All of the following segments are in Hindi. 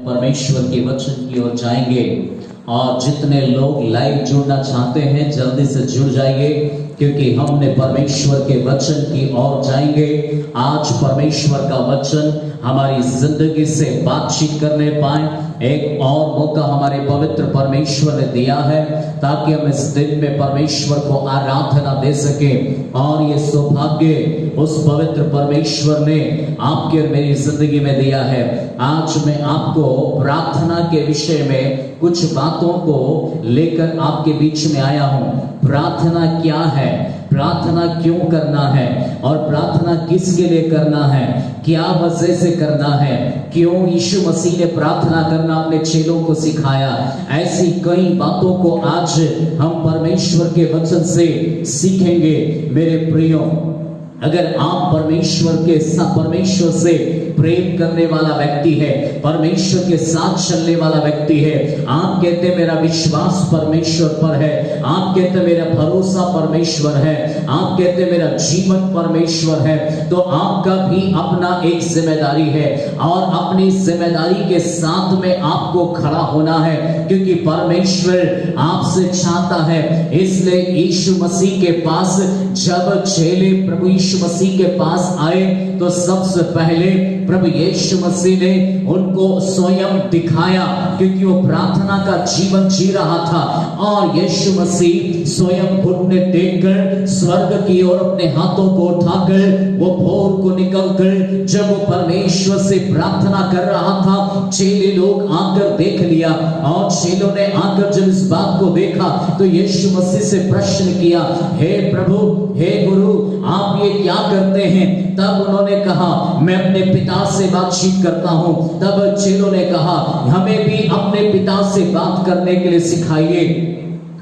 परमेश्वर के वचन की ओर जाएंगे। और जितने लोग लाइव जुड़ना चाहते हैं जल्दी से जुड़ जाइए, क्योंकि हमने परमेश्वर के वचन की ओर जाएंगे। आज परमेश्वर का वचन हमारी जिंदगी से बातचीत करने पाए, एक और मौका हमारे पवित्र परमेश्वर ने दिया है ताकि हम इस दिन में परमेश्वर को आराधना दे सके। और ये सौभाग्य उस पवित्र परमेश्वर ने आपके और मेरी जिंदगी में दिया है। आज मैं आपको प्रार्थना के विषय में कुछ बातों को लेकर आपके बीच में आया हूं। प्रार्थना क्या है, प्रार्थना क्यों करना है, और प्रार्थना किसके लिए करना है, क्या वजह से करना है, क्यों यीशु मसीह ने प्रार्थना करना अपने चेलों को सिखाया। ऐसी कई बातों को आज हम परमेश्वर के वचन से सीखेंगे। मेरे प्रियो, अगर आप परमेश्वर से प्रेम करने वाला व्यक्ति है, परमेश्वर के साथ चलने वाला व्यक्ति है, आप कहते हैं मेरा विश्वास परमेश्वर पर है, आप कहते हैं मेरा भरोसा परमेश्वर है, आप कहते हैं मेरा जीवन परमेश्वर है, तो आपका भी अपना एक जिम्मेदारी है और अपनी जिम्मेदारी के साथ में आपको खड़ा होना है, क्योंकि परमेश्वर आपसे चाहता है। इसलिए यीशु मसीह के पास जब चेले प्रभु यीशु मसीह के पास आए तो सबसे पहले प्रभु यीशु मसीह ने उनको स्वयं दिखाया, क्योंकि वो प्रार्थना का जीवन जी रहा था। और यीशु मसीह स्वयं घुटने टेककर स्वर्ग की ओर अपने हाथों को उठाकर वो भोर को निकलकर जब वो परमेश्वर से प्रार्थना कर रहा था, चेले लोग आकर देख लिया। और चेलों ने आकर जब इस बात को देखा तो यीशु मसीह से प्रश्न किया, हे प्रभु, हे गुरु, आप ये क्या करते हैं? तब उन्होंने कहा, मैं अपने पिता से बातचीत करता हूं। तब चेलों ने कहा, हमें भी अपने पिता से बात करने के लिए सिखाइए।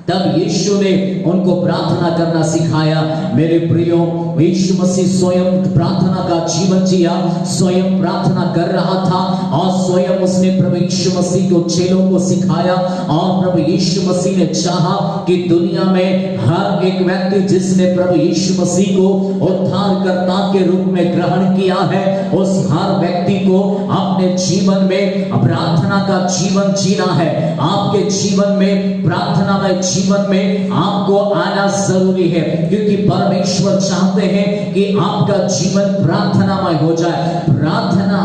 तब यीशु ने उनको प्रार्थना करना सिखाया। मेरे प्रियो, यीशु मसीह स्वयं प्रार्थना का जीवन जिया, स्वयं प्रार्थना कर रहा था और स्वयं उसने प्रभु यीशु मसीह को चेलों को सिखाया। और प्रभु यीशु मसीह ने चाहा कि दुनिया में हर एक व्यक्ति जिसने प्रभु यीशु मसीह को उद्धारकर्ता के रूप में ग्रहण किया है, उस हर व्यक्ति को अपने जीवन में प्रार्थना का जीवन जीना है। आपके जीवन में प्रार्थना में जीवन में आपको आना जरूरी है, क्योंकि परमेश्वर चाहते हैं कि आपका जीवन प्रार्थनामय हो जाए। प्रार्थना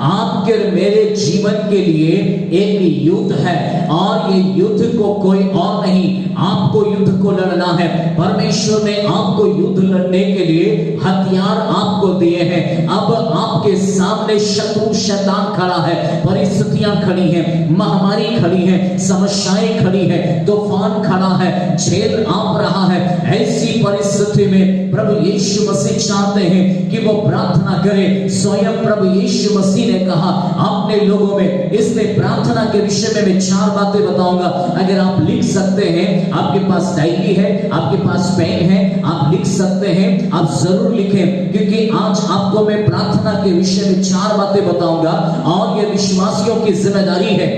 आपके मेरे जीवन के लिए एक युद्ध है और ये युद्ध को कोई और नहीं, आपको युद्ध को लड़ना है। परमेश्वर ने आपको युद्ध लड़ने के लिए हथियार आपको दिए हैं। अब आपके सामने शत्रु शैतान खड़ा है, परिस्थितियां खड़ी हैं, महामारी खड़ी है, समस्याएं खड़ी है, तूफान खड़ा है, झेल आप रहा है। ऐसी परिस्थिति में प्रभु यीशु मसीह चाहते हैं कि वो प्रार्थना करे। स्वयं प्रभु यीशु मसीह ने कहा अपने लोगों में, इसलिए प्रार्थना के विषय में मैं 4 बातें बताऊंगा। अगर आप लिख सकते हैं, आपके पास डायरी है, आपके पास पेन है, आप लिख सकते हैं, आप जरूर लिखें, क्योंकि आज आपको मैं प्रार्थना के विषय में 4 बातें बताऊंगा और ये विश्वासियों की जिम्मेदारी है।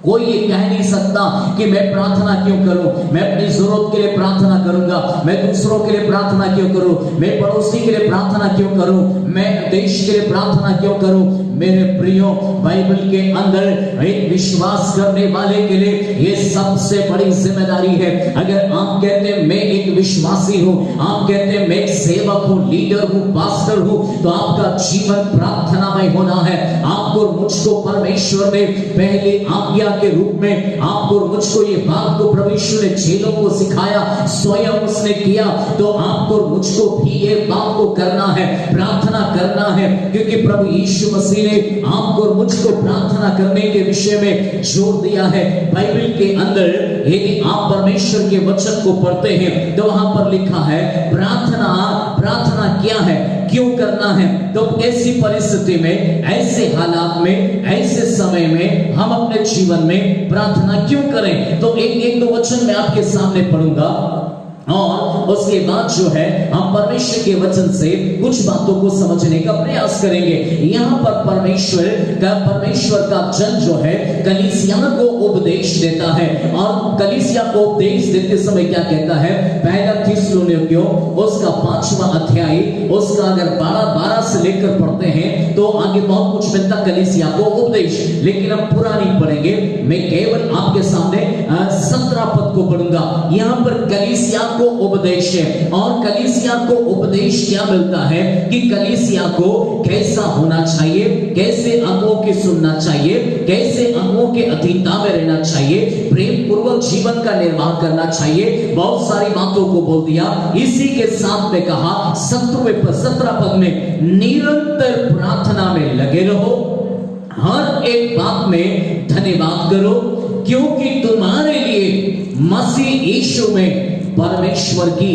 कोई ये कह नहीं सकता कि मैं प्रार्थना क्यों करूं, मैं अपनी जरूरत के लिए प्रार्थना करूंगा, मैं दूसरों के लिए प्रार्थना क्यों करूं, मैं पड़ोसी के लिए प्रार्थना क्यों करूं, मैं देश के लिए प्रार्थना क्यों करूं। मेरे प्रियो, बाइबल के अंदर एक विश्वास करने वाले के लिए ये सबसे बड़ी जिम्मेदारी है। अगर आप कहते हैं मैं एक विश्वासी हूं, आप कहते हैं मैं एक सेवक हूं, लीडर हूं, पास्टर हूं, तो आपका जीवन प्रार्थनामय होना है। आपको मुझको परमेश्वर ने पहले आज्ञा के रूप में आपको मुझको ये बात को प्रभु यीशु ने चेलों को सिखाया, स्वयं उसने किया, तो आपको मुझको भी ये बात को करना है, प्रार्थना करना है, क्योंकि प्रभु यीशु मसीह ने आपको और मुझको प्रार्थना करने के विषय में जोर दिया है। बाइबल के अंदर यदि आप परमेश्वर के वचन को पढ़ते हैं तो वहां पर लिखा है प्रार्थना क्या है, क्यों करना है। तो ऐसी परिस्थिति में, ऐसे हालात में, ऐसे समय में हम अपने जीवन में प्रार्थना क्यों करें, तो एक दो वचन मैं आपके सामने पढ़ूंगा और उसके बाद जो है हम परमेश्वर के वचन से कुछ बातों को समझने का प्रयास करेंगे। यहाँ पर परमेश्वर का जन जो है कलीसिया को उपदेश देता है, और कलीसिया को उपदेश देते समय क्या कहता है, पहला थिस्सलुनीकियों उसका 5वां अध्याय, उसका अगर 12 से लेकर पढ़ते हैं तो तो आगे बहुत कुछ मिलता कलीसिया को उपदेश, लेकिन हम पूरा नहीं पढ़ेंगे। मैं केवल आपके सामने 17 पद को पढ़ूंगा। यहाँ पर कलीसिया को उपदेश है, और कलीसिया को उपदेश क्या मिलता है कि कलीसिया को कैसा होना चाहिए, कैसे अगुओं की सुनना चाहिए, कैसे अगुओं के अधीनता में रहना चाहिए, प्रेम पूर्वक जीवन का निर्वाह करना चाहिए। बहुत सारी बातों को बोल दिया। इसी के साथ में कहा 17 पद में निरंतर प्रार्थना में लगे रहो, हर एक बात में धन्यवाद करो, क्योंकि तुम्हारे लिए मसीह यीशु में परमेश्वर की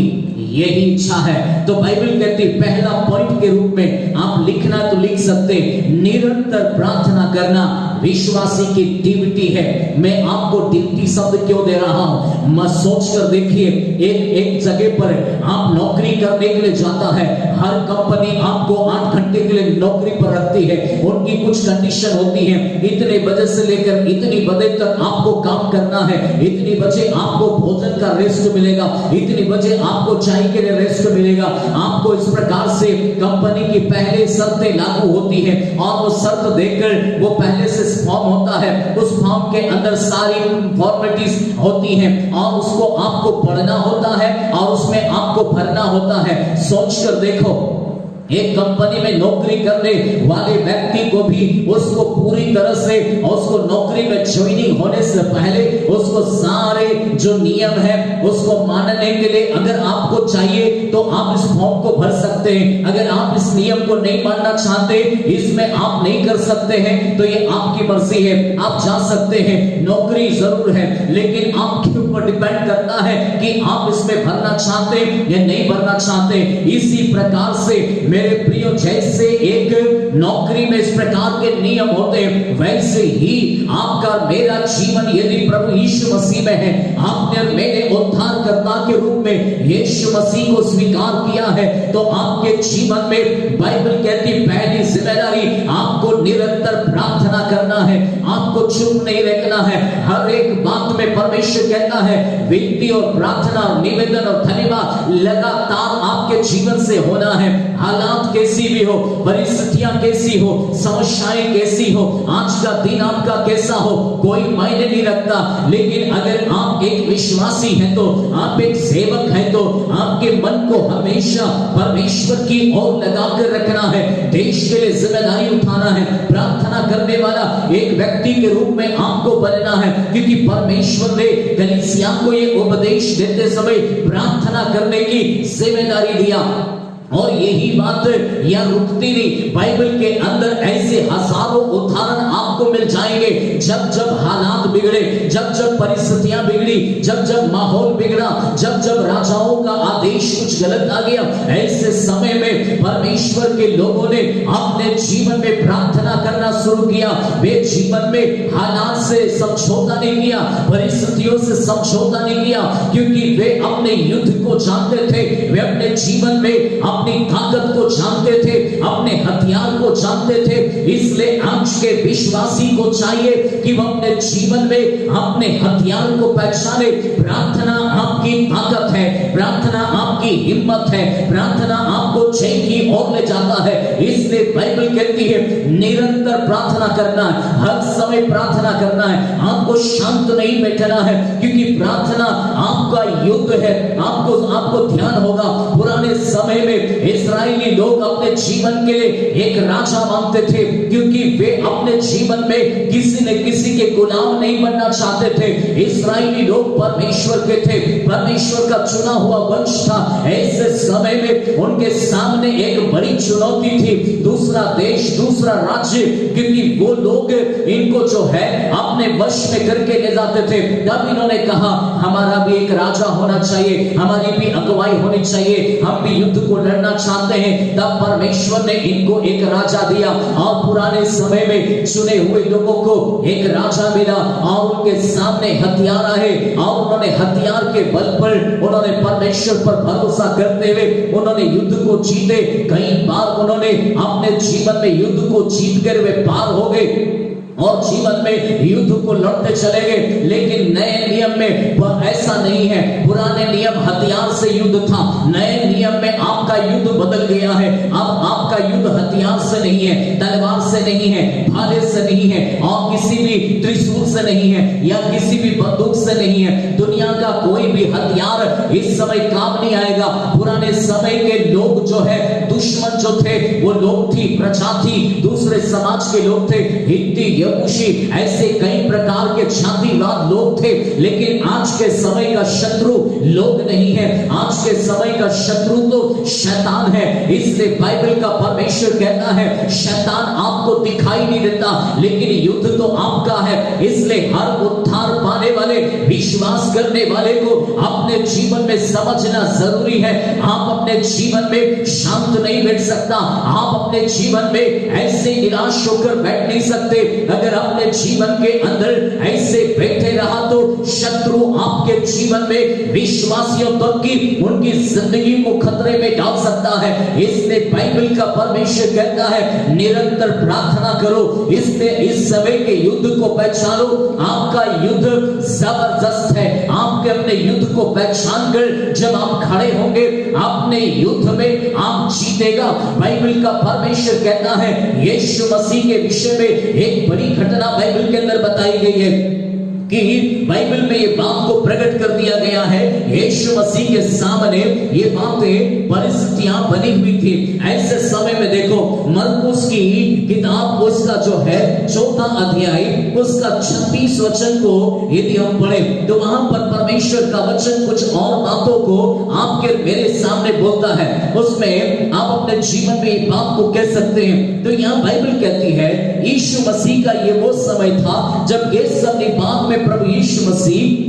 यही इच्छा है। तो बाइबल कहती है, पहला पॉइंट के रूप में आप लिखना तो लिख सकते, निरंतर प्रार्थना करना विश्वासी की ड्यूटी है। मैं आपको ड्यूटी शब्द क्यों दे रहा हूं, मत सोच कर देखिए। एक जगह पर आप नौकरी करने के लिए जाता है, हर कंपनी आपको 8 घंटे के लिए नौकरी पर रखती है। उनकी कुछ कंडीशन होती है, इतने बजे से लेकर इतनी बजे तक आपको काम करना है, इतनी बजे आपको भोजन का रेस्ट मिलेगा, इतनी बजे आपको चाय के लिए रेस्ट मिलेगा। आपको इस प्रकार से कंपनी की पहले शर्तें लागू होती है, और वो शर्त देकर वो पहले से फॉर्म होता है, उस फॉर्म के अंदर सारी फॉर्मेलिटीज होती हैं, और उसको आपको पढ़ना होता है और उसमें आपको भरना होता है। सोचकर देखो, एक कंपनी में नौकरी करने वाले व्यक्ति को भी उसको पूरी तरह से, उसको नौकरी में ज्वाइनिंग होने से पहले उसको सारे जो नियम है उसको मानने के लिए अगर आपको चाहिए तो आप इस फॉर्म को भर सकते हैं। अगर आप इस नियम को नहीं मानना चाहते, इसमें आप नहीं कर सकते हैं, तो ये आपकी मर्जी है, आप जा सकते हैं। नौकरी जरूर है, लेकिन आपके ऊपर डिपेंड करता है कि आप इसमें भरना चाहते या नहीं भरना चाहते। इसी प्रकार से मेरे प्रियो, जैसे एक नौकरी में इस प्रकार के नियम होते हैं, वैसे ही आपका मेरा जीवन यदि प्रभु यीशु मसीह में है, आपने मेरे उद्धारकर्ता के रूप में यीशु मसीह को स्वीकार किया है, तो आपके जीवन में बाइबल कहती पहली जिम्मेदारी आपको निरंतर प्रार्थना करना है, आपको चुप नहीं रहना है। हर एक बात में परमेश्वर कहता है विनती और प्रार्थना और निवेदन और धन्यवाद लगातार आपके जीवन से होना है। हालात कैसी भी हो, परिस्थितियां कैसी हो, समस्याएं कैसी हो, आज का दिन आपका कैसा हो, कोई मायने नहीं रखता, लेकिन अगर आप एक विश्वासी हैं, तो आप एक सेवक हैं, तो आपके मन को हमेशा परमेश्वर की ओर लगाकर रखना है, देश के लिए जिम्मेदारी उठाना है, प्रार्थना करने वाला एक व्यक्ति के रूप में आपको बनना है, क्योंकि परमेश्वर ने कलीसिया को ये उपदेश देते समय प्रार्थना करने की जिम्मेदारी दिया। और यही बात यह रुकती नहीं, बाइबल के अंदर ऐसे हजारों उदाहरण आपको मिल जाएंगे। जब जब हालात बिगड़े, जब जब परिस्थितियां बिगड़ी, जब जब माहौल बिगड़ा, जब जब राजाओं का आदेश कुछ गलत आ गया, ऐसे समय में परमेश्वर के लोगों ने अपने जीवन में प्रार्थना करना शुरू किया। वे जीवन में हालात से समझौता नहीं किया, परिस्थितियों से समझौता नहीं किया, क्योंकि वे अपने युद्ध को जानते थे, वे अपने जीवन में अपनी ताकत को जानते थे, अपने हथियार को जानते थे। इसलिए आज के विश्वासी को चाहिए कि वह अपने जीवन में अपने हथियार को पहचाने। प्रार्थना आपकी ताकत है, प्रार्थना आपकी हिम्मत है, प्रार्थना आपको जय की ओर ले जाता है। इसलिए बाइबल कहती है निरंतर प्रार्थना करना है, हर समय प्रार्थना करना है, आपको शांत नहीं बैठना है, क्योंकि प्रार्थना आपका युद्ध है। आपको ध्यान होगा, पुराने समय में इस्राएली लोग अपने जीवन के लिए एक राजा मांगते थे, क्योंकि वे अपने जीवन में किसी न किसी के गुलाम नहीं बनना चाहते थे। इस्राएली लोग परमेश्वर के थे, परमेश्वर का चुना हुआ वंश था। ऐसे समय में उनके सामने एक बड़ी चुनौती थी, दूसरा देश, दूसरा राज्य, क्योंकि वो लोग इनको जो है अपने वश में करके ले जाते थे। तब इन्होंने कहा हमारा भी एक राजा होना चाहिए, हमारी भी अगुवाई होनी चाहिए, हम भी युद्ध को लड़ना चाहते हैं। तब परमेश्वर ने इनको एक राजा दिया, और पुराने समय में चुने हुए लोगों को एक राजा मिला, और उनके सामने हथियार आए, और उन्होंने हथियार के बल पर उन्होंने परमेश्वर पर भरोसा करते हुए उन्होंने युद्ध को जीते। कई बार उन्होंने अपने जीवन में युद्ध को जीत कर वे पार हो गए। और जीवन में युद्ध को लड़ते चले गए। लेकिन नए नियम में वह ऐसा नहीं है। पुराने नियम हथियार से युद्ध था, नए नियम में आपका युद्ध बदल गया है। अब आपका युद्ध हथियार से नहीं है, तलवार से नहीं है, भाले से नहीं है, और किसी भी त्रिशूल से नहीं है, या किसी भी बंदूक से नहीं है। दुनिया का कोई भी हथियार इस समय काम नहीं आएगा। पुराने समय के लोग जो है, दुश्मन जो थे वो लोग थी, प्रजा थी, दूसरे समाज के लोग थे, हित्ती, यबूसी, ऐसे कई प्रकार के जातिवाद लोग थे। लेकिन आज के समय का शत्रु लोग नहीं है, आज के समय का शत्रु तो शैतान है। इसलिए बाइबल का परमेश्वर कहता है शैतान आपको दिखाई नहीं देता, लेकिन युद्ध तो आपका है। इसलिए हर उद्धार पाने वाले, विश्वास करने वाले को अपने जीवन में समझना जरूरी है। आप अपने जीवन में शांत नहीं बैठ सकता, आप अपने जीवन में ऐसे निराश होकर बैठ नहीं सकते। अगर अपने जीवन के अंदर ऐसे बैठे रहा तो शत्रु आपके जीवन में विश्वासियों तक की उनकी जिंदगी को खतरे में डाल सकता है। इसलिए बाइबल का परमेश्वर कहता है निरंतर प्रार्थना करो। इसलिए इस समय के युद्ध को पहचानो। आपका युद्ध जबरदस्त है। आपके अपने युद्ध को पहचान कर जब आप खड़े होंगे अपने युद्ध में, आप जीतेगा। बाइबल का परमेश्वर कहता है यीशु मसीह के विषय में एक बड़ी घटना बाइबल के अंदर बताई गई है कि बाइबल में ये बात को प्रकट कर दिया गया है। यीशु मसीह के सामने ये बातें, परिस्थितियां बनी हुई थी। ऐसे समय में देखो मरकुस की किताब उसका जो है 4वां अध्याय उसका 36 वचन को यदि हम पढ़े तो वहां पर परमेश्वर का वचन कुछ और बातों को आपके मेरे सामने बोलता है। उसमें आप अपने जीवन में ये बात को कह सकते हैं। तो यहाँ बाइबल कहती है यीशु मसीह का ये वो समय था जब गेतसेमनी बाग में प्रभु यीशु मसीह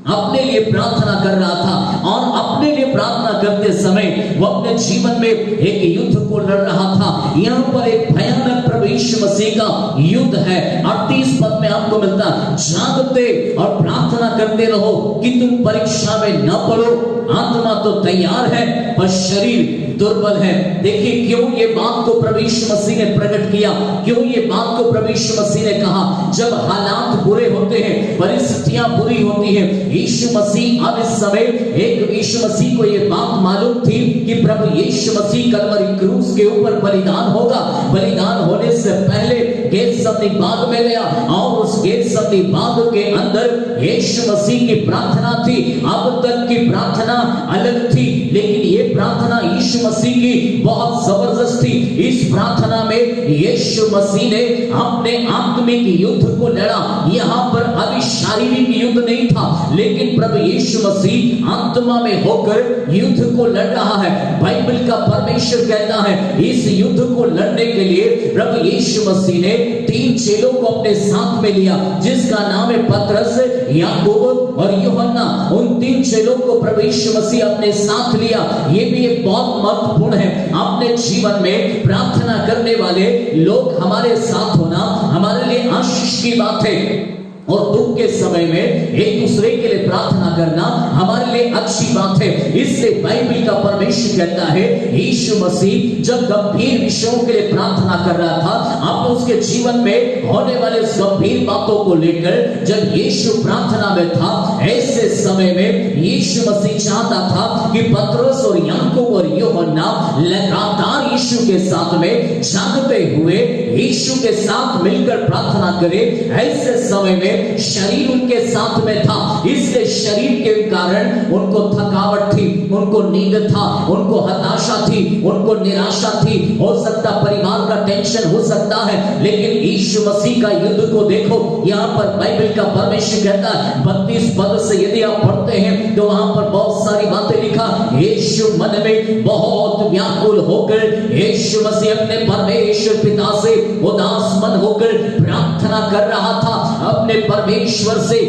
अपने लिए प्रार्थना कर रहा था, और अपने लिए प्रार्थना करते समय वो अपने जीवन में एक युद्ध को लड़ रहा था। यहाँ पर एक भयानक प्रभु यीशु मसीह का युद्ध है। 38 पद में आपको मिलता, जागते और प्रार्थना करते रहो कि तुम परीक्षा में न पड़ो। आत्मा तो तैयार है पर शरीर दुर्बल है। देखिए क्यों ये बात को प्रभु यीशु मसीह ने प्रकट किया, क्यों ये बात को प्रभु यीशु मसीह ने कहा। जब हालात बुरे होते हैं, परिस्थितियां बुरी होती हैं, यीशु मसीह अब इस समय एक यीशु मसीह को ये बात मालूम थी कि प्रभु यीशु मसीह कलवरी क्रूस के ऊपर बलिदान होगा। बलिदान होने से पहले गेतसेमनी बाग में गया और उस गेतसेमनी बाग के अंदर यीशु मसीह की प्रार्थना थी। अब तक की प्रार्थना अलग थी, लेकिन ये प्रार्थना यीशु मसीह की बहुत जबरदस्त थी। इस प्रार्थना में यीशु मसीह ने अपने आत्मिक युद्ध को लड़ा। यहाँ पर अभी शारीरिक युद्ध नहीं था, लेकिन प्रभु यीशु मसीह आत्मा में होकर युद्ध को लड़ रहा है। बाइबल का परमेश्वर कहता है इस युद्ध को लड़ने के लिए प्रभु यीशु मसीह ने 3 चेलों को अपने साथ में लिया, जिसका नाम है पतरस, याकूब और यूहन्ना। उन 3 चेलों को प्रभु यीशु मसीह अपने साथ लिया। ये भी एक बहुत महत्वपूर्ण है। अपने जीवन में प्रार्थना करने वाले लोग हमारे साथ होना हमारे लिए आशीष की बात है, और दुख के समय में एक दूसरे के लिए प्रार्थना करना हमारे लिए अच्छी बात है। इससे बाइबल का परमेश्वर कहता है यीशु मसीह जब गंभीर विषयों के लिए प्रार्थना कर रहा था, अब उसके जीवन में होने वाले गंभीर बातों को लेकर जब यीशु प्रार्थना में था, ऐसे समय में यीशु मसीह चाहता था कि पतरस और याकूब और यूहन्ना लगातार यीशु के साथ में जागते हुए यीशु के साथ मिलकर प्रार्थना करें। ऐसे समय में शरीर उनके साथ में था, इसलिए शरीर के कारण उनको थकावट थी, उनको नींद था, उनको हताशा थी, उनको निराशा थी, हो सकता परिवार का टेंशन हो सकता है। लेकिन यीशु मसीह का युद्ध को देखो, यहाँ पर बाइबल का परमेश्वर कहता है 32 पद से यदि आप पढ़ते हैं तो वहां पर बहुत सारी बातें लिखा। यीशु मन में बहुत व्याकुल होकर यीशु मसीह अपने परमेश्वर पिता से उदास मन होकर प्रार्थना कर रहा था अपने परमेश्वर से,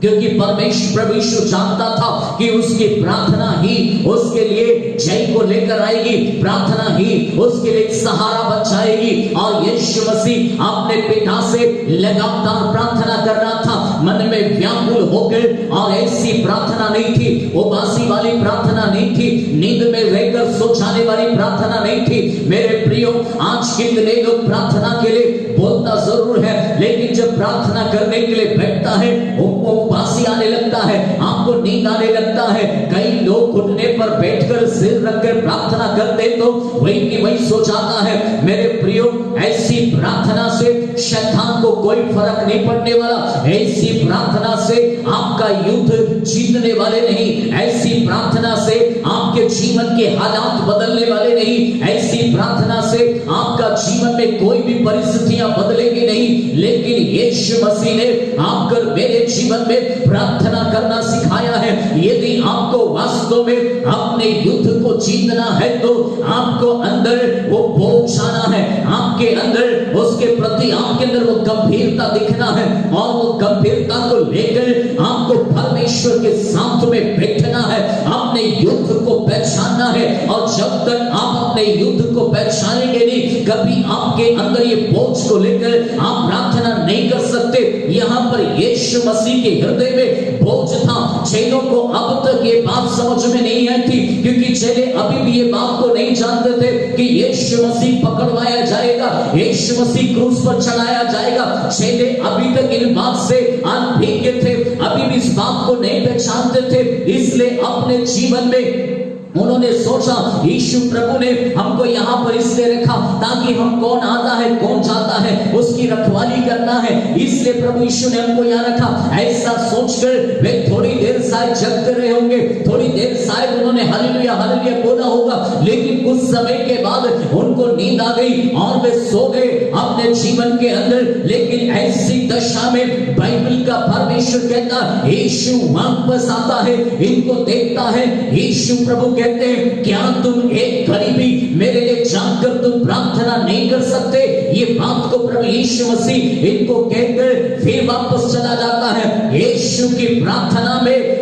क्योंकि परमेश्वर प्रभु यीशु जानता था कि उसकी प्रार्थना ही उसके लिए जय को लेकर आएगी, प्रार्थना ही उसके लिए सहारा बन जाएगी। और यीशु मसीह अपने पिता से लगातार प्रार्थना कर रहा था, मन में व्याकुल होकर। और ऐसी प्रार्थना नहीं थी, उबासी वाली प्रार्थना नहीं थी, नींद में रहकर सो जाने वाली प्रार्थना नहीं थी। मेरे प्रियो, आज कितने लोग प्रार्थना के लिए बोलता जरूर है, लेकिन प्रार्थना करने के लिए बैठता है उनको उबासी आने लगता है, आपको नींद आने लगता है। कई लोग घुटने पर बैठकर सिर रखकर प्रार्थना करते तो वही की वही सो जाता है। मेरे प्रियो, ऐसी प्रार्थना से शैतान को कोई फर्क नहीं पड़ने वाला। ऐसी प्रार्थना से आपका युद्ध जीतने वाले नहीं, ऐसी प्रार्थना से आपके जीवन के हालात बदलने वाले नहीं, ऐसी प्रार्थना से आपका जीवन में कोई भी परिस्थितियां बदलेगी नहीं। लेकिन यीशु मसीह ने आपको मेरे जीवन में प्रार्थना करना सिखाया है। यदि आपको वास्तव में अपने युद्ध को जीतना है तो आपको अंदर वो बोझ आना है, आपके अंदर उसके प्रति आपके अंदर वो गंभीरता दिखना है और वो गंभीरता को लेकर आपको परमेश्वर के साथ में बैठना है, अपने युद्ध को पहचानना है। और जब तक आप अपने युद्ध को पहचानेंगे नहीं, कभी आपके अंदर ये बोझ को लेकर आप प्रार्थना नहीं कर सकते। यहाँ पर यीशु मसीह के हृदय में बोझ था। चेलों को अब तक ये बात समझ में नहीं आई थी, क्योंकि चेले अभी भी ये बात को नहीं जानते थे कि यीशु मसीह पकड़वाया जाएगा, यीशु मसीह क्रूस पर चढ़ाया जाएगा। चेले अभी तक इन बात से अनभिज्ञ थे, अभी भी इस बात को नहीं पहचानते थे। इसलिए अपने जीवन में उन्होंने सोचा यीशु प्रभु ने हमको यहाँ पर इसलिए रखा ताकि हम कौन आता है कौन जाता है उसकी रखवाली करना है, इसलिए प्रभु यीशु ने हमको यहाँ रखा। ऐसा सोचकर वे थोड़ी देर शायद जगते रहे होंगे, थोड़ी देर शायद उन्होंने हालेलुया हालेलुया बोला होगा, लेकिन कुछ समय के बाद उनको नींद आ गई और वे सो गए अपने जीवन के अंदर। लेकिन ऐसी दशा में बाइबल का परमेश्वर कहता यीशु वापस आता है, इनको देखता है। यीशु प्रभु कहते हैं क्या तुम एक गरीबी मेरे लिए जानकर तुम प्रार्थना नहीं कर सकते? ये बात को प्रभु यीशु मसीह इनको कहकर फिर वापस चला जाता है। यीशु की प्रार्थना में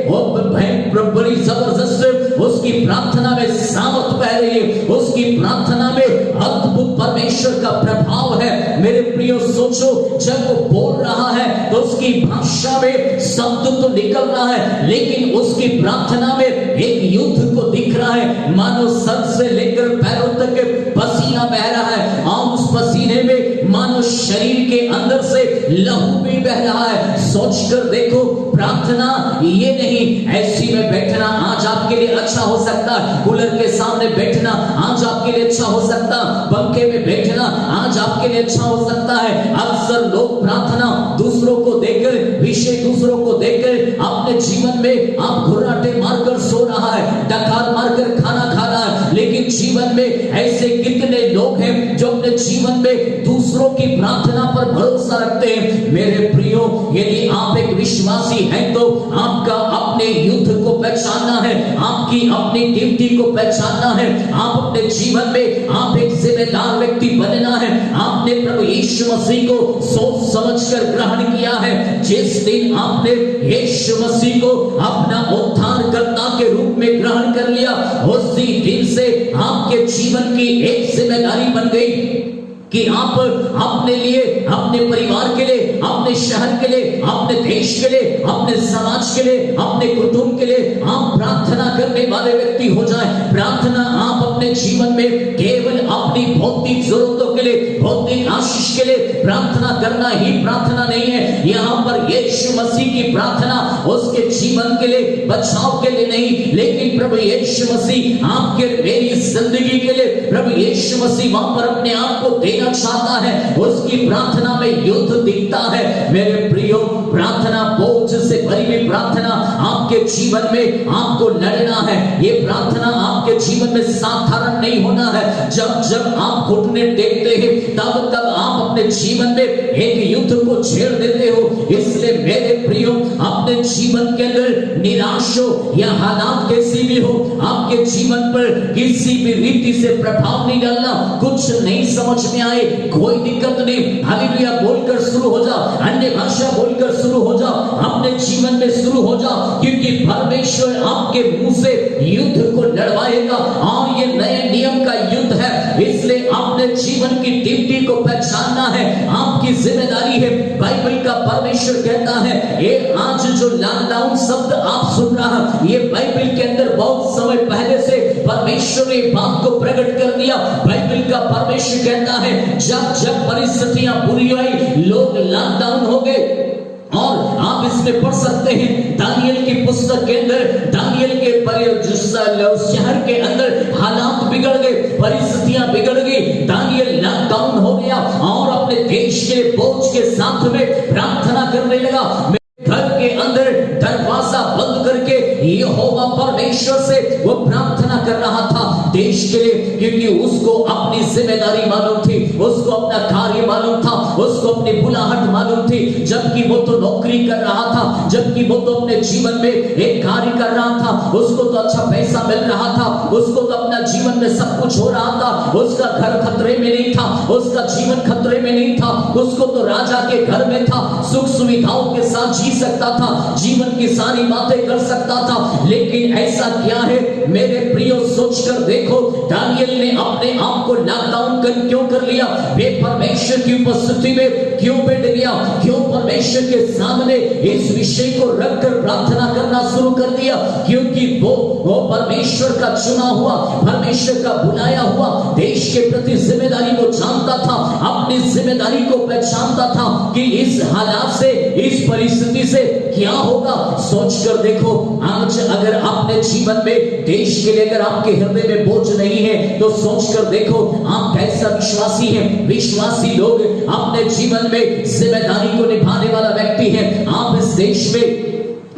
बड़ी जबरदस्त उसकी प्रार्थना में सामर्थ बह रही है, उसकी प्रार्थना में अद्भुत परमेश्वर का प्रभाव है। मेरे प्रियो सोचो, जब वो बोल रहा है तो उसकी भाषा में शब्द तो निकल रहा है, लेकिन उसकी प्रार्थना में एक युद्ध को दिख रहा है। मानो सर से लेकर पैरों तक पसीना बह रहा है और उस पसीने में मानो शरीर के अंदर से लहू भी बह रहा है। सोचकर देखो, प्रार्थना ये नहीं ऐसी में बैठना आज आपके लिए अच्छा हो सकता है, कूलर के सामने बैठना आज आपके लिए अच्छा हो सकता, पंखे में बैठना आज आपके लिए अच्छा हो सकता है। अक्सर लोग प्रार्थना दूसरों को देकर, विषय दूसरों को देकर अपने जीवन में आप घुर्राटे मारकर सो रहा है, डकार मारकर खाना खा रहा है। लेकिन जीवन में ऐसे कितने लोग हैं जो अपने जीवन में दूसरों की प्रार्थना पर भरोसा रखते हैं। मेरे प्रियो, यदि आप एक विश्वासी हैं तो आपका अपने युद्ध को पहचानना है, आपकी अपनी ड्यूटी को पहचानना है। आप अपने जीवन में आप एक जिम्मेदार व्यक्ति बनना है। आपने प्रभु यीशु मसीह को सोच समझकर ग्रहण किया है। जिस दिन आपने यीशु मसीह को अपना उद्धारकर्ता के रूप में ग्रहण कर लिया, उसी दिन से आपके जीवन की एक जिम्मेदारी बन गई कि आप अपने लिए, अपने परिवार के लिए, अपने शहर के लिए, अपने देश के लिए, अपने समाज के लिए, अपने कुटुंब के लिए आप प्रार्थना करने वाले व्यक्ति हो जाए। प्रार्थना आप अपने जीवन में केवल अपनी भौतिक जरूरतों के लिए, भौतिक आशीष के लिए प्रार्थना करना ही प्रार्थना नहीं है। यहाँ पर यीशु मसीह की प्रार्थना उसके जीवन के लिए, बचाव के लिए नहीं, लेकिन प्रभु यीशु मसीह आपके मेरी जिंदगी के लिए प्रभु यीशु मसीह वहां पर अपने आप को चाहता है। उसकी प्रार्थना में युद्ध दिखता है। मेरे प्रियो, प्रार्थना बोझ से भरी हुई प्रार्थना आपके जीवन में आपको लड़ना है। ये प्रार्थना आपके जीवन में साधारण नहीं होना है। जब जब आप घुटने टेकते हैं तब तब आप अपने जीवन में एक युद्ध को छेड़ देते हो। इसलिए मेरे प्रियो, अपने जीवन के अंदर निराश हो या हालात कैसी भी हो, आपके जीवन पर किसी भी रीति से प्रभाव नहीं डालना। कुछ नहीं समझ में आए, कोई दिक्कत नहीं, हालेलुया बोलकर शुरू हो जाओ, अन्य भाषा बोलकर शुरू हो जाओ, अपने जीवन में शुरू हो जाओ, क्योंकि परमेश्वर आपके मुंह से युद्ध को लड़वाएगा और ये नए नियम का युद्ध है। इसलिए अपने जीवन की ड्यूटी को पहचानना है, आपकी जिम्मेदारी है। बाइबल का परमेश्वर कहता है, ये आज जो लॉकडाउन शब्द आप सुन रहा है, ये बाइबल के अंदर बहुत समय पहले से परमेश्वर ने बात को प्रकट कर दिया। बाइबल का परमेश्वर कहता है, जब जब परिस्थितियां बुरी आई, लोग लॉकडाउन हो गए। और आप इसमें पढ़ सकते हैं दानियल की पुस्तक के अंदर, दानियल के शहर के अंदर हालात बिगड़ गए, परिस्थितियां बिगड़ गई, दानियल लॉकडाउन हो गया और अपने देश के बोझ के साथ में प्रार्थना करने लगा। घर के अंदर दरवाजा बंद करके यहोवा परमेश्वर से वो प्रार्थना कर रहा था देश के लिए, क्योंकि उसको अपनी जिम्मेदारी मालूम थी, उसको अपना कार्य मालूम था, उसको अपनी बुलाहट मालूम थी। जबकि वो तो नौकरी कर रहा था, जबकि वो तो अपने जीवन में एक कार्य कर रहा था, उसको तो अच्छा पैसा मिल रहा था, उसको तो अपना जीवन में सब कुछ हो रहा था, उसका घर खतरे में नहीं था, उसका जीवन खतरे में नहीं था, उसको तो राजा के घर में था, सुख सुविधाओं के साथ जी सकता था, जीवन की सारी बातें कर सकता था। लेकिन ऐसा क्या है मेरे प्रियो, सोचकर देखो, दानियल ने अपने आप को लॉकडाउन क्यों कर लिया? वे परमेश्वर की उपस्थिति में क्यों बैठ गया? क्यों परमेश्वर के सामने इस विषय को रखकर प्रार्थना करना शुरू कर दिया? क्योंकि वो परमेश्वर का चुना हुआ, परमेश्वर का बुलाया हुआ देश के प्रति जिम्मेदारी को जानता था, अपनी जिम्मेदारी को पहचानता था कि इस हालात से, इस परिस्थिति से क्या होगा। सोचकर देखो, आज अगर अपने जीवन में देश के लिए अगर आपके हृदय में बोझ नहीं है, तो सोचकर देखो आप कैसा विश्वासी हैं। विश्वासी लोग अपने जीवन में जिम्मेदारी को निभाने वाला व्यक्ति है। आप इस देश में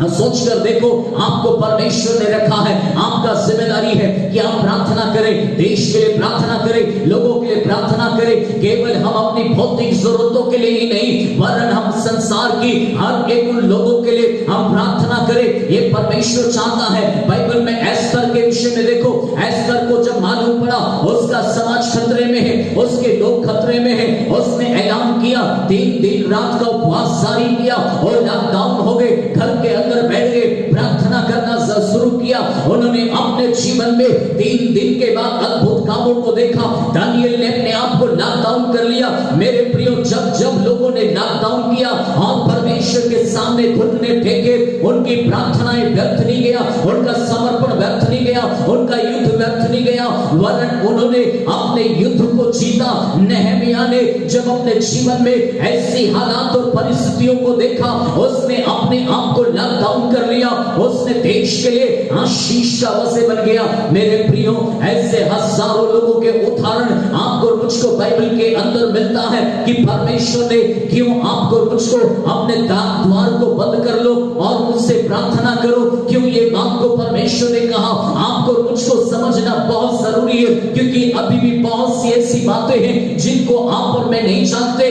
सोचकर देखो, आपको परमेश्वर ने रखा है, आपका जिम्मेदारी है कि आप प्रार्थना करें, देश के लिए प्रार्थना करें, लोगों के लिए प्रार्थना करें। केवल हम अपनी भौतिक जरूरतों के लिए ही नहीं, वरन हम संसार की हर एक उन लोगों के लिए हम प्रार्थना करें। ये परमेश्वर चाहता है। बाइबल में एस्तर के विषय में देखो, एस्तर को जब मालूम पड़ा उसका समाज खतरे में है, उसके लोग खतरे में है, उसने ऐलान किया, 3 दिन रात का उपवास जारी किया और लॉकडाउन हो गए, घर के अंदर बैठ गए, प्रार्थना करना शुरू किया। उन्होंने अपने जीवन में 3 दिन के बाद अद्भुत कामों को देखा। दानियल ने अपने आप को लॉकडाउन कर लिया। मेरे प्रियो, जब जब लोगों ने लॉकडाउन किया और परमेश्वर के सामने घुटने टेके, उनकी प्रार्थनाएं व्यर्थ नहीं गया, उनका समर्पण व्यर्थ नहीं गया, उनका युद्ध व्यर्थ नहीं गया, वरन उन्होंने अपने युद्ध को जीता। नहम्याह ने जब अपने जीवन में ऐसी हालात और परिस्थितियों को देखा, उसने अपने आप को लॉकडाउन कर लिया, उसने देश के लिए आशीष का वजह बन गया। मेरे प्रियो, ऐसे हजारों लोगों के उदाहरण आपको मुझको बाइबल के अंदर मिलता है कि परमेश्वर ने क्यों आपको मुझको अपने द्वार को बंद कर लो और मुझसे प्रार्थना करो। क्यों ये बात को परमेश्वर ने कहा, आपको मुझको समझना बहुत जरूरी है, क्योंकि अभी भी बहुत सी ऐसी बातें हैं जिनको आप और मैं नहीं जानते।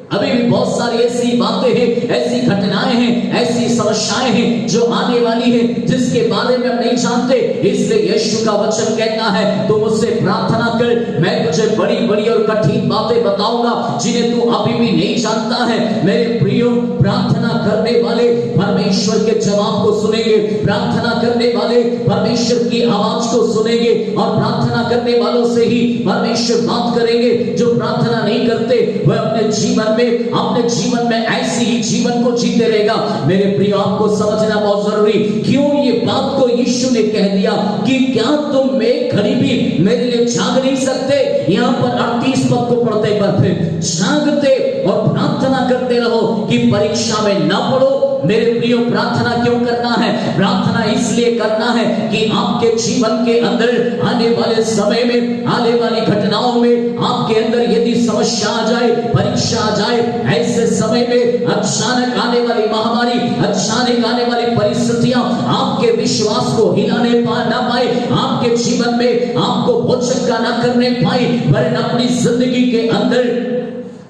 अभी भी बहुत सारी ऐसी बातें हैं, ऐसी घटनाएं हैं, ऐसी समस्याएं हैं जो आने वाली हैं, जिसके बारे में हम नहीं जानते। इसलिए यीशु का वचन कहता है, तू मुझसे प्रार्थना कर, मैं तुझे बड़ी बड़ी और कठिन बातें बताऊंगा जिन्हें तू अभी भी नहीं जानता है। मेरे प्रियो, प्रार्थना करने वाले परमेश्वर के जवाब को सुनेंगे, प्रार्थना करने वाले परमेश्वर की आवाज को सुनेंगे और प्रार्थना करने वालों से ही परमेश्वर बात करेंगे। जो प्रार्थना नहीं करते वह अपने जीवन में ऐसी ही जीवन को जीते रहेगा। मेरे प्रिय, आपको समझना बहुत जरूरी, क्यों ये बात को यीशु ने कह दिया कि क्या तुम एक घड़ी भी मेरे लिए जाग नहीं सकते? यहाँ पर 38 पद को पढ़ते बढ़ते जागते और प्रार्थना करते रहो कि परीक्षा में न पड़ो। मेरे प्रियो, प्रार्थना क्यों करना है? प्रार्थना इसलिए करना है कि आपके जीवन के अंदर आने वाले समय में, आने वाली घटनाओं में आपके अंदर यदि समस्या आ जाए, परीक्षा आ जाए, ऐसे समय में अचानक आने वाली महामारी, अचानक आने वाली परिस्थितियां आपके विश्वास को हिलाने ना पाए, आपके जीवन में आपको भोचक्का ना करने पाए, वरन अपनी जिंदगी के अंदर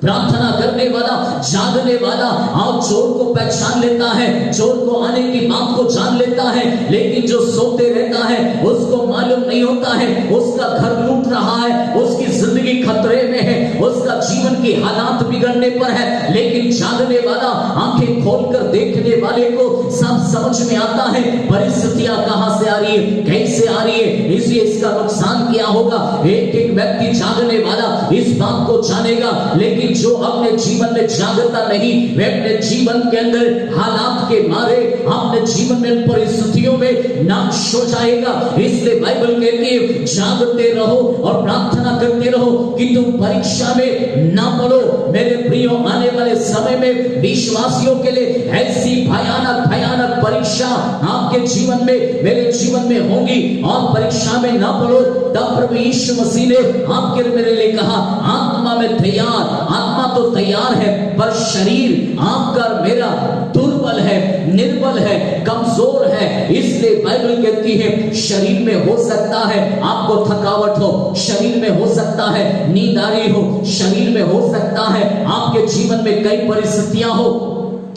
प्रार्थना करने वाला, जागने वाला और चोर को पहचान लेता है, चोर को आने की बात को जान लेता है। लेकिन जो सोते रहता है उसको मालूम नहीं होता है उसका घर लूट रहा है, उसकी जिंदगी खतरे में है, उसका जीवन की हालात बिगड़ने पर है, लेकिन जानने वाला, आंखें खोलकर देखने वाले को सब समझ में आता है परिस्थितियां कहां से आ रही है, कैसे आ रही है, इसलिए इसका नुकसान क्या होगा। एक एक व्यक्ति जानने वाला इस बात को जानेगा, लेकिन जो अपने जीवन में जागता नहीं, वे अपने जीवन के अंदर हालात के मारे अपने जीवन में परिस्थितियों में नाश हो जाएगा। इसलिए बाइबल कहती है जागते रहो और प्रार्थना करते रहो कि तुम परीक्षा में ना पड़ो। मेरे प्रियो, आने वाले समय में विश्वासियों के लिए ऐसी भयानक भयानक परीक्षा आपके जीवन में, मेरे जीवन में होगी, और परीक्षा में ना पड़ो। तब प्रभु यीशु मसीह ने आपके मेरे लिए कहा, आत्मा में तैयार, आत्मा तो तैयार है पर शरीर आपका मेरा दुर्बल है, निर्बल है, कमजोर है। इसलिए बाइबल कहती है शरीर में हो सकता है आपको थकावट हो, शरीर में हो सकता है नींद आ रही हो, शरीर में हो सकता है आपके जीवन में कई परिस्थितियां हो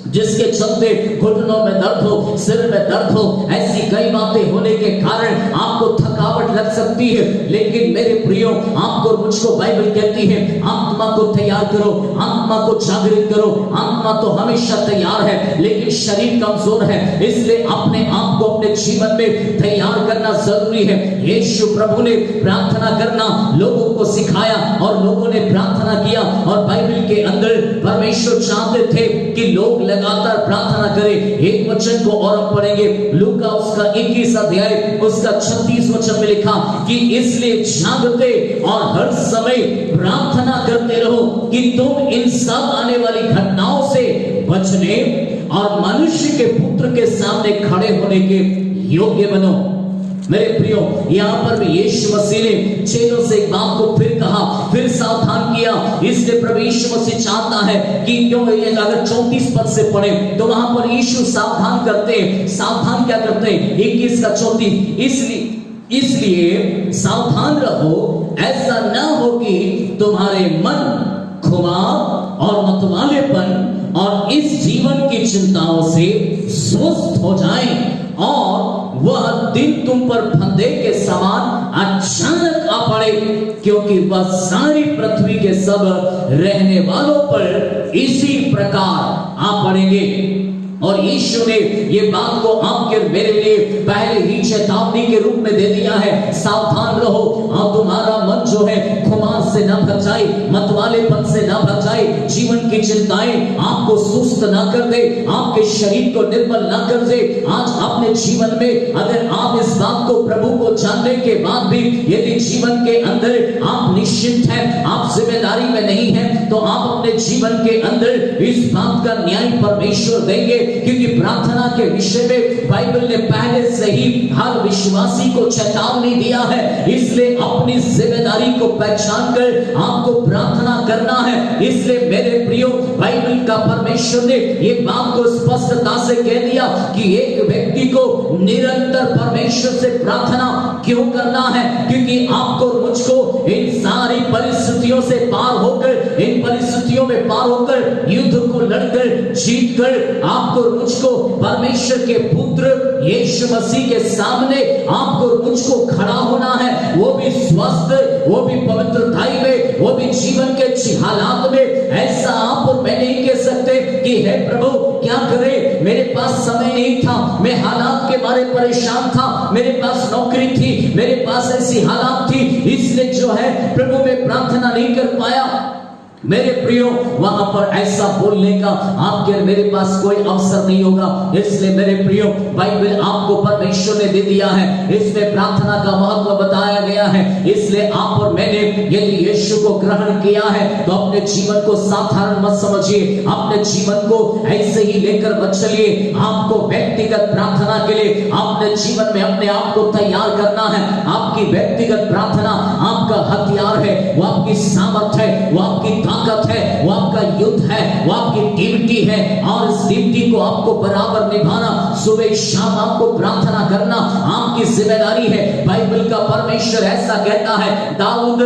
जिसके चलते घुटनों में दर्द हो, सिर में दर्द हो, ऐसी कई बातें होने के कारण आपको थकावट लग सकती है। लेकिन मेरे प्रियो, आपको मुझको बाइबल कहती है आत्मा को तैयार करो, आत्मा को जागृत करो। आत्मा तो हमेशा तैयार है, लेकिन शरीर कमजोर है, इसलिए अपने आप को अपने जीवन में तैयार करना जरूरी है। यीशु प्रभु ने प्रार्थना करना लोगों को सिखाया और लोगों ने प्रार्थना किया, और बाइबल के अंदर परमेश्वर चाहते थे कि लोग लगातार प्रार्थना करें। एक वचन को और हम पढ़ेंगे, लूका उसका 21 अध्याय उसका 36 वचन में लिखा कि इसलिए जागते और हर समय प्रार्थना करते रहो कि तुम इन सब आने वाली घटनाओं से बचने और मनुष्य के पुत्र के सामने खड़े होने के योग्य बनो। मेरे प्रियो, यहाँ पर भी यीशु मसीह ने चेलों से एक बात को फिर कहा, फिर सावधान किया। इसलिए प्रभु यीशु मसीह चाहता है कि क्यों, अगर 34 पद से पढ़े तो वहां पर यीशु सावधान करते हैं। सावधान क्या करते हैं? 21 का 34, इसलिए सावधान रहो, ऐसा ना हो कि तुम्हारे मन खुमार और मतवालेपन और इस जीवन की चिंताओं से सुस्त हो जाएं और वह दिन तुम पर फंदे के समान अचानक आ पड़े, क्योंकि वह सारी पृथ्वी के सब रहने वालों पर इसी प्रकार आ पड़ेंगे। और यीशु ने ये बात को आपके मेरे लिए पहले ही चेतावनी के रूप में दे दिया है, सावधान रहो और तुम्हारा मन जो है खुमार से ना भर जाए, मतवालेपन से ना भर जाए, जीवन की चिंताएं आपको सुस्त ना कर दे, आपके शरीर को निर्बल ना कर दे। आज अपने जीवन में अगर आप इस बात को प्रभु को जानने के बाद भी यदि जीवन के अंदर आप निश्चिंत हैं, आप जिम्मेदारी में नहीं हैं, तो आप अपने जीवन के अंदर इस बात का न्याय परमेश्वर देंगे, क्योंकि प्रार्थना के विषय में बाइबल ने पहले से ही हर विश्वासी को चेतावनी दिया है। इसलिए अपनी जिम्मेदारी को पहचान कर आपको प्रार्थना करना है। इसलिए मेरे प्रियो, बाइबल का परमेश्वर ने ये बात को स्पष्टता से कह दिया कि एक व्यक्ति को निरंतर परमेश्वर से प्रार्थना क्यों करना है, क्योंकि आपको मुझको इन सारी परिस्थितियों से पार होकर, इन परिस्थितियों में पार होकर, युद्ध को लड़कर जीतकर आपको मुझको परमेश्वर के पुत्र यीशु मसीह के सामने आपको मुझको खड़ा होना है, वो भी स्वस्थ, वो भी पवित्रताई में, वो भी जीवन के हालात में। ऐसा आप और मैं नहीं कह सकते कि हे प्रभु क्या करे, मेरे पास समय नहीं था, मैं हालात के बारे परेशान था, मेरे पास नौकरी थी, मेरे पास ऐसी हालात थी, इसलिए जो है प्रभु में प्रार्थना नहीं कर पाया। मेरे प्रियो, वहां पर ऐसा बोलने का आपके मेरे पास कोई अवसर नहीं होगा। इसलिए मेरे प्रियो, बाइबल आपको परमेश्वर ने दे दिया है, इसमें प्रार्थना का महत्व बताया गया है। इसलिए आप और मैंने यदि यीशु को ग्रहण किया है तो अपने जीवन को साधारण मत समझिए, अपने जीवन को ऐसे ही लेकर मत चलिए। आपको व्यक्तिगत प्रार्थना के लिए अपने जीवन में अपने आप को तैयार करना है। आपकी व्यक्तिगत प्रार्थना आपका हथियार है, वो आपकी सामर्थ्य है, वो आपकी ताकत है, वो आपका युद्ध है, वो आपकी ड्यूटी है, और इस ड्यूटी को आपको बराबर निभाना, सुबह शाम आपको प्रार्थना करना आपकी जिम्मेदारी है। बाइबल का परमेश्वर ऐसा कहता है, दाऊद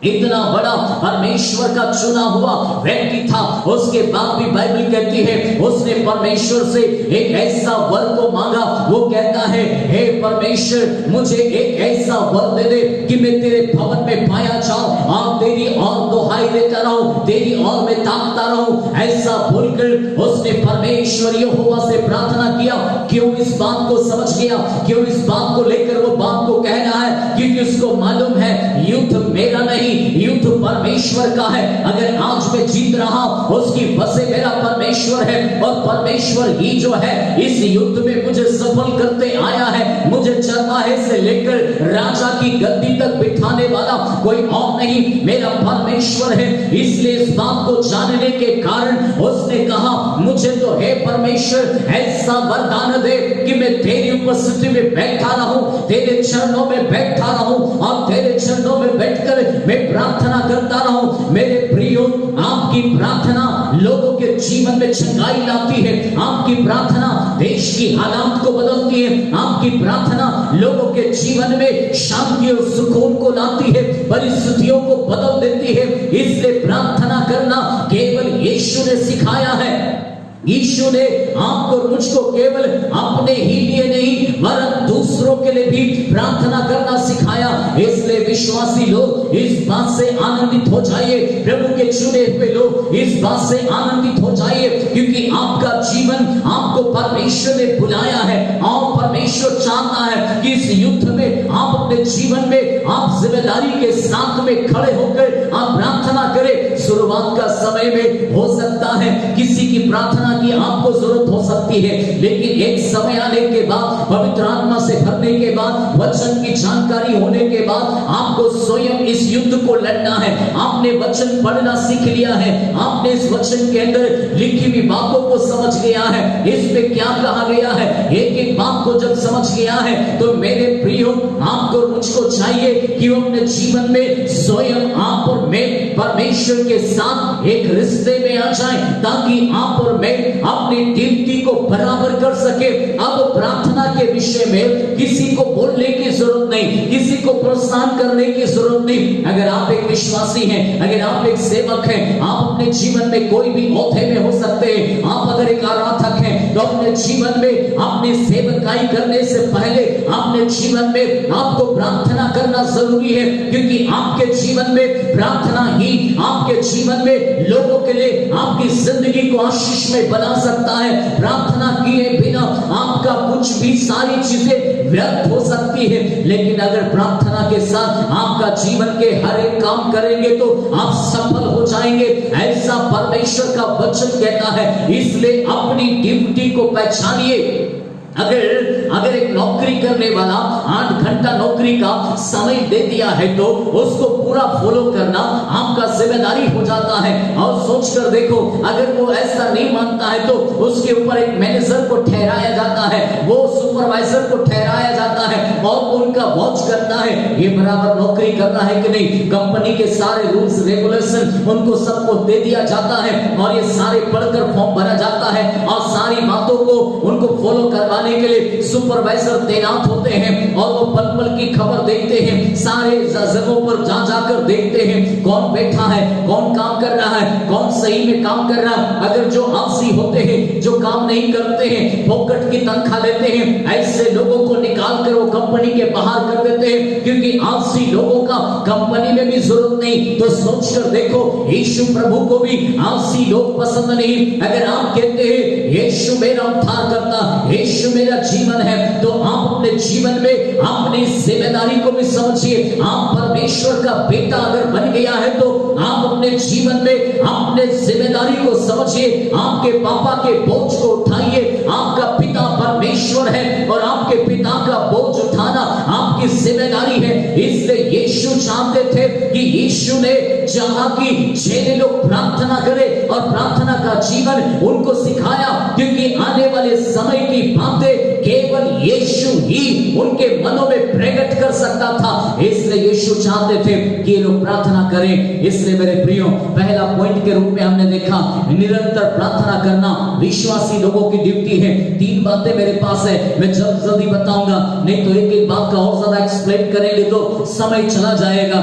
इतना बड़ा परमेश्वर का चुना हुआ व्यक्ति था, उसके बाद भी बाइबल कहती है उसने परमेश्वर से एक ऐसा वर को मांगा। वो कहता है, हे परमेश्वर मुझे एक ऐसा वर दे दे कि मैं तेरे भवन में पाया जाऊं और तेरी और दुहाई देता रहूं, तेरी और मैं ताकता रहूं। ऐसा बोलकर उसने परमेश्वर यहोवा से प्रार्थना किया। क्यों इस बात को समझ गया, क्यों इस बात को लेकर वो बात को कह रहा है, क्योंकि उसको मालूम है युद्ध मेरा नहीं, युद्ध परमेश्वर का है। अगर आज मैं जीत रहा उसकी वजह मेरा परमेश्वर है, और परमेश्वर ही जो है इस युद्ध में मुझे सफल करते आया है। मुझे चरवाहे से लेकर राजा की गद्दी तक बिठाने वाला कोई और नहीं, मेरा परमेश्वर है। इसलिए इस बात को जानने के कारण उसने कहा, मुझे तो हे परमेश्वर ऐसा वरदान दे कि मैं तेरी उपस्थिति में बैठा रहूं, तेरे चरणों में बैठा रहूं और तेरे चरणों में बैठकर मैं प्रार्थना करता रहूं। मेरे प्रियो, आपकी प्रार्थना लोगों के जीवन में चंगाई लाती है, आपकी प्रार्थना देश की हालात को बदलती है, आपकी प्रार्थना लोगों के जीवन में शांति और सुकून को लाती है, परिस्थितियों को बदल देती है। इसलिए प्रार्थना करना केवल यीशु ने सिखाया है। यीशु ने आपको और मुझको केवल अपने ही लिए नहीं वरन दूसरों के लिए भी प्रार्थना करना सिखाया। इसलिए विश्वासी लोग इस बात से आनंदित हो जाइए, प्रभु के चुने हुए लोग इस बात से आनंदित हो जाइए, क्योंकि आपका जीवन आपको परमेश्वर ने बुलाया है और परमेश्वर चाहता है कि इस युद्ध में आप अपने जीवन में आप जिम्मेदारी के साथ में खड़े होकर आप प्रार्थना करें। शुरुआत का समय में हो सकता है किसी की प्रार्थना की आपको जरूरत हो सकती है, लेकिन एक समय आने के बाद, पवित्र आत्मा से भरने के बाद, वचन की जानकारी होने के बाद आपको स्वयं इस युद्ध को लड़ना है। आपने वचन पढ़ना सीख लिया है, आपने इस वचन के अंदर लिखी हुई बातों को समझ गया है, इसमें क्या कहा गया है, एक एक बात को जब समझ गया है तो मेरे प्रियो, आपको मुझको चाहिए कि वो अपने जीवन में स्वयं आप और मैं परमेश्वर के साथ एक रिश्ते में आ जाए, ताकि आप और मैं अपनी ड्यूटी को बराबर कर सके। अब प्रार्थना के विषय में किसी को बोलने की जरूरत नहीं, किसी को प्रोत्साहन करने की जरूरत नहीं। अगर आप एक विश्वासी हैं, अगर आप एक सेवक हैं, आप अपने जीवन में कोई भी ओहदे में हो सकते हैं। आप अगर एक आराधक हैं तो अपने जीवन में अपनी सेवकाई करने से पहले अपने जीवन में आपको प्रार्थना करना जरूरी है, क्योंकि आपके जीवन में प्रार्थना ही आपके जीवन में लोगों के लिए आपकी जिंदगी को आशीष में बना सकता है। प्रार्थना किए बिना आपका कुछ भी सारी चीजें व्यर्थ हो सकती है, लेकिन अगर प्रार्थना के साथ आपका जीवन के हर एक काम करेंगे तो आप सफल हो जाएंगे, ऐसा परमेश्वर का वचन कहता है। इसलिए अपनी ड्यूटी को पहचानिए। अगर एक नौकरी करने वाला 8 घंटा नौकरी का समय दे दिया है तो उसको पूरा फॉलो करना आपका जिम्मेदारी हो जाता है। और सोचकर देखो, अगर वो ऐसा नहीं मानता है तो उसके ऊपर एक मैनेजर को ठहराया जाता है, वो सुपरवाइजर को ठहराया जाता है और उनका वॉच करता है। ये बराबर नौकरी करना है कि नहीं? कंपनी के सारे रूल्स रेगुलेशन उनको सबको दे दिया जाता है और ये सारे पढ़कर फॉर्म भरा जाता है और सारी बातों को उनको फॉलो करवा के लिए सुपरवाइजर तैनात होते हैं और वो पल पल की खबर देखते हैं, सारे जगहों पर जा जाकर देखते हैं कौन बैठा है, कौन काम कर रहा है, कौन सही में काम कर रहा है। अगर जो आलसी होते हैं, जो काम नहीं करते हैं, फोकट की तनख्वाह लेते हैं, ऐसे लोगों को निकाल कर वो कंपनी के बाहर कर देते हैं, क्योंकि आलसी लोगों का कंपनी में भी जरूरत नहीं। तो सोचकर देखो, यीशु प्रभु को भी आलसी लोग पसंद नहीं। अगर आप कहते हैं यीशु मेरा उद्धार करता, यीशु मेरा जीवन है, तो आप अपने जीवन में अपनी जिम्मेदारी को भी समझिए। आप परमेश्वर का बेटा अगर बन गया है तो आप अपने जीवन में अपने जिम्मेदारी को समझिए। आपके पापा के बोझ को उठाइए। आपका पिता परमेश्वर है और आपके पिता का बोझ उठाना आपकी जिम्मेदारी है। इसलिए यीशु चाहते थे कि यीशु ने चाहा कि जिन लोग प्रार्थना करें और प्रार्थना का जीवन उनको सिखाया, क्योंकि आने वाले समय की बातें केवल यीशु ही उनके मनों में प्रकट कर सकता था। इसलिए यीशु चाहते थे कि लोग प्रार्थना करें। इसलिए मेरे प्रियो, पहला पॉइंट के रूप में हमने देखा निरंतर प्रार्थना करना विश्वासी लोगों की ड्यूटी है। 3 बातें मेरे पास है, मैं जल्दी बताऊंगा, नहीं तो एक एक बात का और ज्यादा एक्सप्लेन करेंगे तो समय चला जाएगा।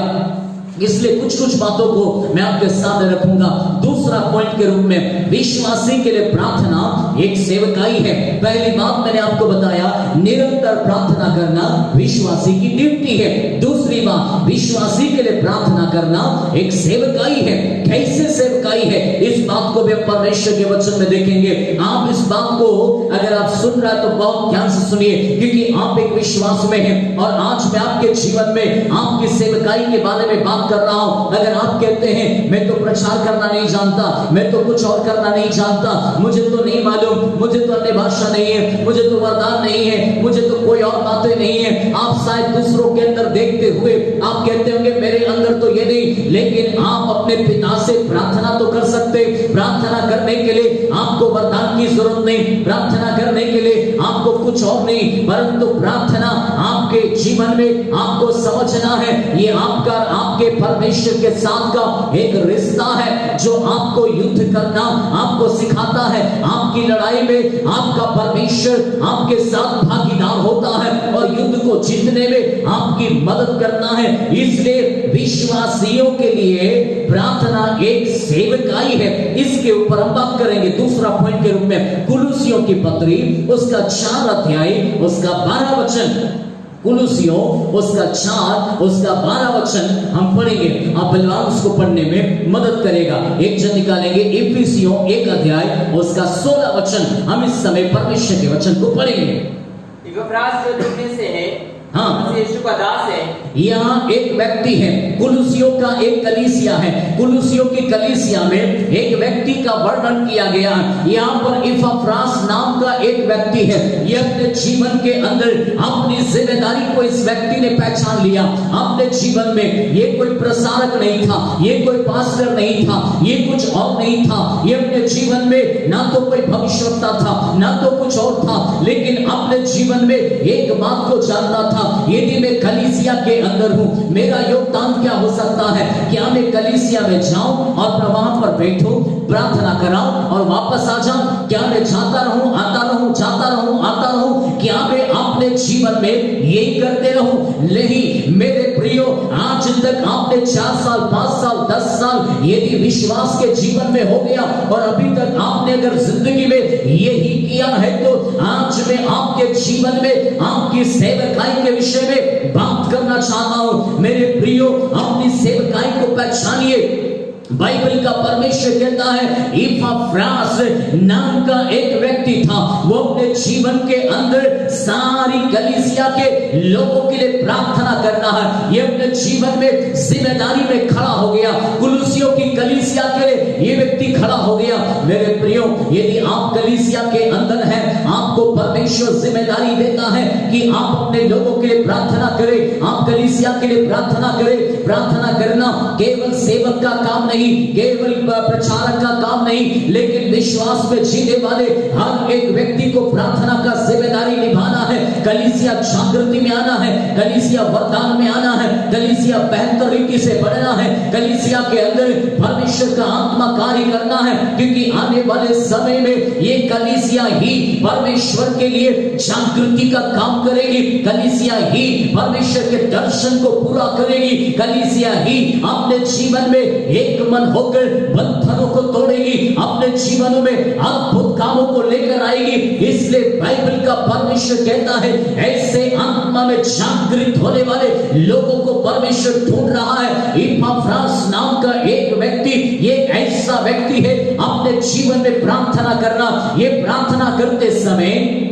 इसलिए कुछ कुछ बातों को मैं आपके सामने रखूंगा। दूसरा पॉइंट के रूप में विश्वासी के लिए प्रार्थना एक सेवकाई है। पहली बात मैंने आपको बताया, निरंतर प्रार्थना करना विश्वासी की ड्यूटी है। दूसरी बात, विश्वासी के लिए प्रार्थना करना एक सेवकाई है। कैसे सेवकाई है, इस बात को भी परमेश्वर के वचन में देखेंगे। आप इस बात को अगर आप सुन रहे हैं तो बहुत ध्यान से सुनिए, क्योंकि आप एक विश्वास में हैं और आज मैं आपके जीवन में आपकी सेवकाई के बारे में बात कर रहा हूं। अगर आप कहते हैं मैं तो प्रचार करना नहीं जानता, मैं तो कुछ और करना नहीं जानता, मुझे तो नहीं मालूम, मुझे तो अन्य भाषा नहीं है, मुझे तो वरदान नहीं है, मुझे तो कोई और बातें नहीं है, आप शायद दूसरों के अंदर देखते हुए आप कहते होंगे मेरे अंदर तो ये नहीं, लेकिन आप अपने पिता से प्रार्थना तो कर सकते। प्रार्थना करने के लिए आपको वरदान की जरूरत नहीं, प्रार्थना करने के लिए आपको कुछ और नहीं, परंतु प्रार्थना आपके जीवन में आपको समझना है ये आपका आपके परमेश्वर के साथ का एक रिश्ता है जो आपको युद्ध करना आपको सिखाता है। आपकी लड़ाई में आपका परमेश्वर आपके साथ भागीदार होता है और युद्ध को जीतने में आपकी मदद करना है। इसलिए विश्वासियों के लिए प्रार्थना एक सेवकाई है। इसके ऊपर हम बात करेंगे दूसरा पॉइंट के रूप में, कुलुसियों की पत्री उसका 4 अध्याय उसका 12 वचन। कुलुसियों उसका 4 उसका 12 वचन हम पढ़ेंगे। आप बलवान उसको पढ़ने में मदद करेगा। एक जन निकालेंगे इफिसियों 1 अध्याय उसका 16 वचन। हम इस समय परमेश्वर के वचन को पढ़ेंगे। इपफ्रास जो तुम में से है, हाँ, यीशु का दास है। यहाँ एक व्यक्ति है, कुलुसियों का एक कलीसिया है। कुलुसियों की कलीसिया में एक व्यक्ति का वर्णन किया गया है। यहाँ पर इपफ्रास नाम का एक व्यक्ति है। यह अपने जीवन के अंदर अपनी जिम्मेदारी को इस व्यक्ति ने पहचान लिया। अपने जीवन में ये कोई प्रसारक नहीं था, ये कोई पास्टर नहीं था, ये कुछ और नहीं था। ये अपने जीवन में ना तो कोई भविष्यवक्ता था, ना तो कुछ और था, लेकिन अपने जीवन में एक बात को जानता था, यदि मैं कलीसिया के अंदर हूं, मेरा योगदान क्या हो सकता है? क्या मैं कलीसिया में जाऊं और वहां पर बैठूं, प्रार्थना कराऊं और वापस आ जाऊं? क्या मैं जाता रहूं, आता रहूं, जाता रहूं, आता रहूं? क्या मैं अपने जीवन में यही करते रहूं? नहीं मेरे प्रियो, आज तक आपने 4 साल, 5 साल, 10 साल यदि विश्वास के जीवन में हो गया और अभी तक आपने अगर जिंदगी में यही किया है, तो आज मैं आपके जीवन में आपकी सेवकाई के विषय में बात करना चाहता हूं। मेरे प्रियो, अपनी सेवकाई को पहचानिए। बाइबल का परमेश्वर कहता है इपफ्रास नाम का एक व्यक्ति था। वो अपने जीवन के अंदर सारी कलीसिया के लोगों के लिए प्रार्थना करता है। ये अपने जीवन में जिम्मेदारी में खड़ा हो गया। कुलुसियों की कलीसिया के लिए ये व्यक्ति खड़ा हो गया। मेरे प्रियो, यदि आप कलीसिया के अंदर हैं, आपको परमेश्वर जिम्मेदारी देता है कि आप अपने लोगों के लिए प्रार्थना करें, आप कलीसिया के लिए प्रार्थना करें। प्रार्थना करना केवल सेवक का काम नहीं, केवल प्रचारक का काम नहीं, लेकिन विश्वास में जीने वाले हर एक व्यक्ति को प्रार्थना का जिम्मेदारी निभाना है। कलीसिया जागृति में आना है, कलीसिया वरदान में आना है, कलीसिया बेहतर रीति से बढ़ना है, कलीसिया के अंदर परमेश्वर का आत्मा कार्य करना है, क्योंकि आने वाले समय में ये कलीसिया ही परमेश्वर के लिए जागृति का काम करेगी। कलीसिया ही परमेश्वर के दर्शन को पूरा करेगी। कलीसिया ही अपने जीवन में एक मन होकर बंधनों को तोड़ेगी, अपने जीवनों में अद्भुत कामों को लेकर आएगी। इसलिए बाइबल का परमेश्वर कहता है ऐसे आत्मा में जागृत होने वाले लोगों को परमेश्वर ढूंढ रहा है। इपफ्रास नाम का एक व्यक्ति, ये ऐसा व्यक्ति है। अपने जीवन में प्रार्थना करना, ये प्रार्थना करते समय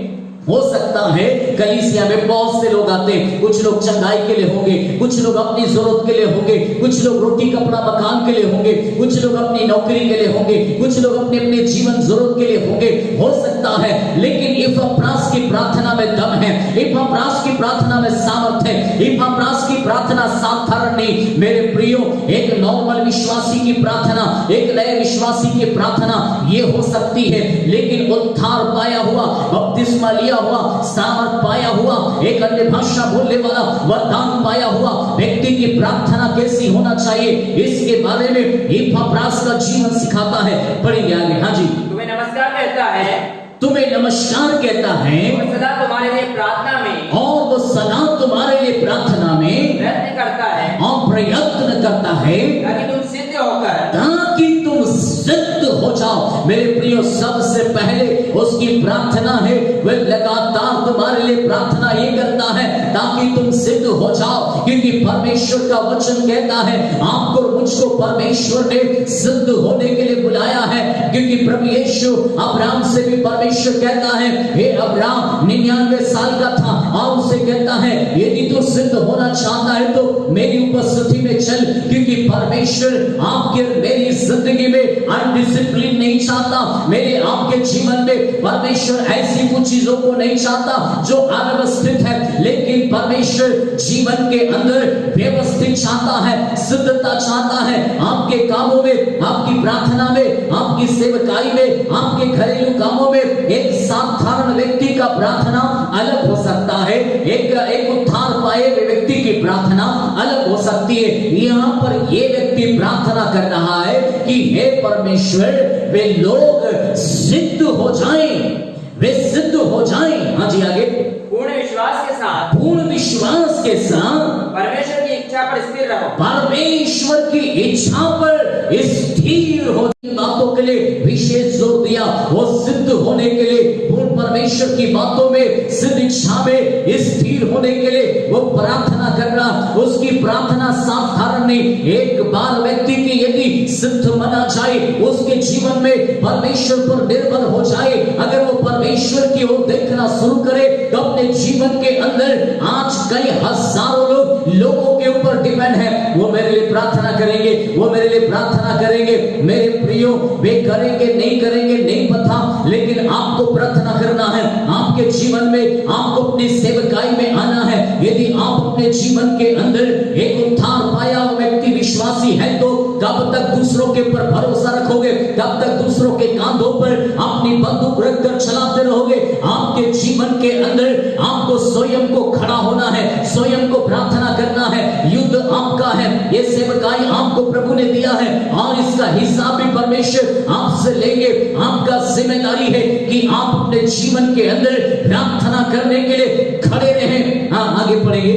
हो सकता है कलीसिया में बहुत से लोग आते हैं। कुछ लोग चंगाई के लिए होंगे, कुछ लोग अपनी जरूरत के लिए होंगे, कुछ लोग रोटी कपड़ा मकान के लिए होंगे, कुछ लोग अपनी नौकरी के लिए होंगे, कुछ लोग अपने अपने जीवन जरूरत के लिए होंगे, हो सकता है। लेकिन इपफ्रास की प्रार्थना में दम है, इपफ्रास की प्रार्थना में सामर्थ है, इपफ्रास की प्रार्थना साधारण नहीं। मेरे प्रियो, एक नॉर्मल विश्वासी की प्रार्थना, एक नए विश्वासी की प्रार्थना ये हो सकती है, लेकिन उद्धार पाया हुआ, बपतिस्मा लिया हुआ, सामर्थ पाया हुआ, एक अन्य भाषा बोलने वाला, वरदान पाया हुआ व्यक्ति की प्रार्थना कैसी होना चाहिए, इसके बारे में इपफ्रास का जीवन सिखाता है। पढ़ेंगे आगे। हाँ जी। तुम्हें नमस्कार कहता है, तुम्हें नमस्कार कहता है, और सदा तुम्हारे लिए प्रार्थना में, और वो सदा तुम्हारे लिए प्रार्थना में प्रयत्न करता है, और प्रयत्न करता है ताकि तुम सिद्ध होकर ताकि तुम सिद्ध हो जाओ। मेरे प्रियो, सबसे पहले उसकी प्रार्थना है, वह लगातार तुम्हारे लिए प्रार्थना ये करता है ताकि तुम सिद्ध हो जाओ, क्योंकि परमेश्वर का वचन कहता है आपको मुझको परमेश्वर ने सिद्ध होने के लिए बुलाया है। क्योंकि प्रभु यीशु अब्राहम से भी परमेश्वर कहता है, हे अब्राहम 99 साल का था और उसे कहता है यदि तू सिद्ध होना चाहता है तो मेरी उपस्थिति में चल, क्योंकि परमेश्वर आपके मेरी जिंदगी में अनडिसिप्लिन नहीं चाहता। मेरे आपके जीवन में परमेश्वर ऐसी कुछ चीजों को नहीं चाहता जो अव्यवस्थित है, लेकिन परमेश्वर जीवन के अंदर व्यवस्थित चाहता है, सिद्धता चाहता है। आपके कामों में, आपकी प्रार्थना में, आपकी सेवकाई में, आपके घरेलू कामों में एक साधारण व्यक्ति का प्रार्थना अलग हो सकता है, एक उद्धार पाए हुए व्यक्ति की प्रार्थना अलग हो सकती है। यहाँ पर ये व्यक्ति प्रार्थना कर रहा है कि हे परमेश्वर, वे लोग सिद्ध हो जाएं, वे सिद्ध हो जाएं। हाँ जी, आगे। पूर्ण विश्वास के साथ, पूर्ण विश्वास के साथ परमेश्वर की इच्छा पर स्थिर रहो। परमेश्वर की इच्छा पर स्थिर हो। बातों के लिए विशेष जोर दिया, वो सिद्ध होने के लिए, पूर्ण परमेश्वर की बातों में, सिद्ध इच्छा में स्थिर होने के लिए वो प्रार्थना कर रहा। उसकी प्रार्थना साधारण नहीं। एक बार व्यक्ति की यदि सिद्ध बना जाए, उसके जीवन में परमेश्वर पर निर्भर हो जाए, अगर वो परमेश्वर की ओर देखना शुरू करे तो अपने जीवन के अंदर आज कई हजारों लोगों के ऊपर डिपेंड है। वो मेरे लिए प्रार्थना करेंगे, वो मेरे लिए प्रार्थना करेंगे। मेरे प्रियो, वे करेंगे नहीं करेंगे नहीं पता, लेकिन आपको प्रार्थना करना है। आपके जीवन में आपको अपनी सेवकाई में आना है। यदि आप अपने जीवन के अंदर एक उद्धार पाया हुआ व्यक्ति विश्वासी है तो कब तक दूसरों के ऊपर भरोसा रखोगे? कब तक दूसरों के कांधों पर अपनी बंदूक रखकर चलाते रहोगे? आपके जीवन के अंदर आपको स्वयं को खड़ा होना है, स्वयं को प्रार्थना करना है। युद्ध आपका है, ये सेवकाई आपको प्रभु ने दिया है और इसका हिसाब भी परमेश्वर आपसे लेंगे। आपका जिम्मेदारी है कि आप अपने जीवन के अंदर प्रार्थना करने के लिए खड़े रहें। हाँ, आगे पढ़ेंगे।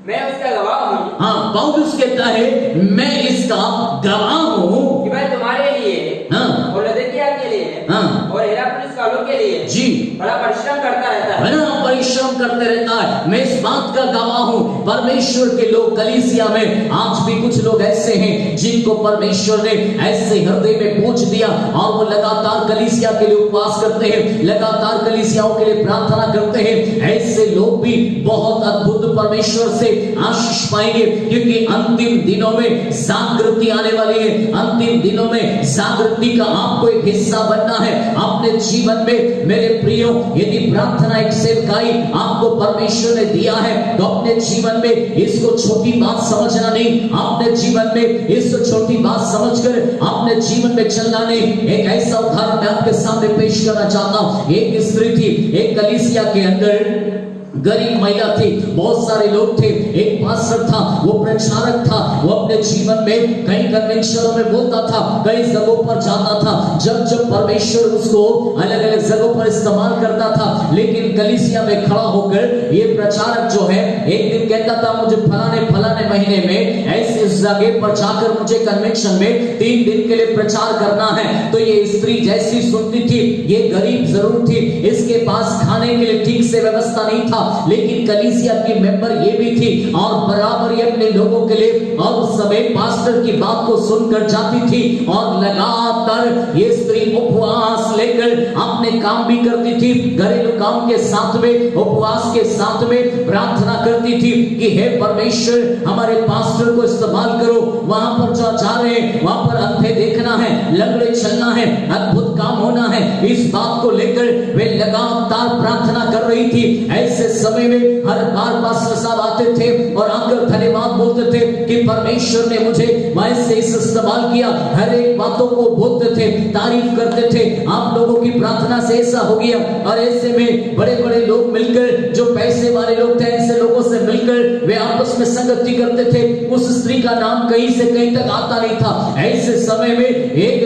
मैं उसका गवाह हूँ। हाँ, पौलुस कहता है मैं इसका गवाह हूँ कि मैं तुम्हारे लिए, हाँ, और लौदीकिया के लिए, हाँ, और हिरापोलिस वालों के लिए जी बड़ा परिश्रम करता रहता है। बड़ा परिश्रम करते रहता है। मैं इस बात का गवाह हूँ। परमेश्वर के लोग कलीसिया में आज भी कुछ लोग ऐसे हैं जिनको परमेश्वर ने ऐसे हृदय में पूछ दिया और वो लगातार कलीसिया के लिए उपवास करते हैं, लगातार कलीसियाओं के लिए प्रार्थना करते हैं। ऐसे लोग भी बहुत अद्भुत परमेश्वर से आशीष पाएंगे, क्योंकि अंतिम दिनों में जागृति आने वाली है। अंतिम दिनों में जागृति का आपको एक हिस्सा बनना है अपने जीवन में। मेरे प्रियो, यदि प्रार्थना एक सेवकाई आपको परमेश्वर ने दिया है तो अपने जीवन में इसको छोटी बात समझना नहीं। अपने जीवन में इसको छोटी बात समझकर अपने जीवन में चलना नहीं। एक ऐसा उदाहरण मैं आपके सामने पेश करना चाहता हूँ। एक स्त्री थी, एक कलीसिया के अंदर गरीब महिला थी, बहुत सारे लोग थे। एक पास्टर था, वो प्रचारक था, वो अपने जीवन में कई कन्वेंशनों में बोलता था, कई जगहों पर जाता था। जब जब परमेश्वर उसको अलग अलग जगहों पर इस्तेमाल करता था, लेकिन कलीसिया में खड़ा होकर ये प्रचारक जो है एक दिन कहता था मुझे फलाने महीने में ऐसे जगह पर जाकर मुझे कन्वेंशन में 3 दिन के लिए प्रचार करना है। तो ये स्त्री जैसी सुनती थी, ये गरीब जरूर थी, इसके पास खाने के लिए ठीक से व्यवस्था नहीं था, लेकिन कलीसिया की मेंबर ये भी थी और बराबर ये अपने लोगों के लिए और उस समय पास्टर की बात को सुनकर जाती थी और लगातार ये स्त्री उपवास लेकर अपने काम भी करती थी। घरेलू काम के साथ में, उपवास के साथ में प्रार्थना करती थी कि हे परमेश्वर, हमारे पास्टर को इस्तेमाल करो। वहां पर जो जा रहे हैं वहां पर अंधे देखना है, लंगड़े चलना है, अद्भुत काम होना है। इस बात को लेकर वे लगातार प्रार्थना कर रही थी। ऐसे समय में हर बार पास्टर साहब आते थे और आकर धन्यवाद बोलते थे कि परमेश्वर ने मुझे वैसे इस्तेमाल किया। हर एक बातों को बोलते थे, तारीफ करते थे, आप लोगों की प्रार्थना से ऐसा हो गया। और ऐसे में बड़े बड़े लोग मिलकर, जो पैसे वाले लोग थे, ऐसे लोगों से मिलकर वे आपस में संगति करते थे। उस स्त्री का नाम कहीं से कहीं तक आता नहीं था। ऐसे समय में एक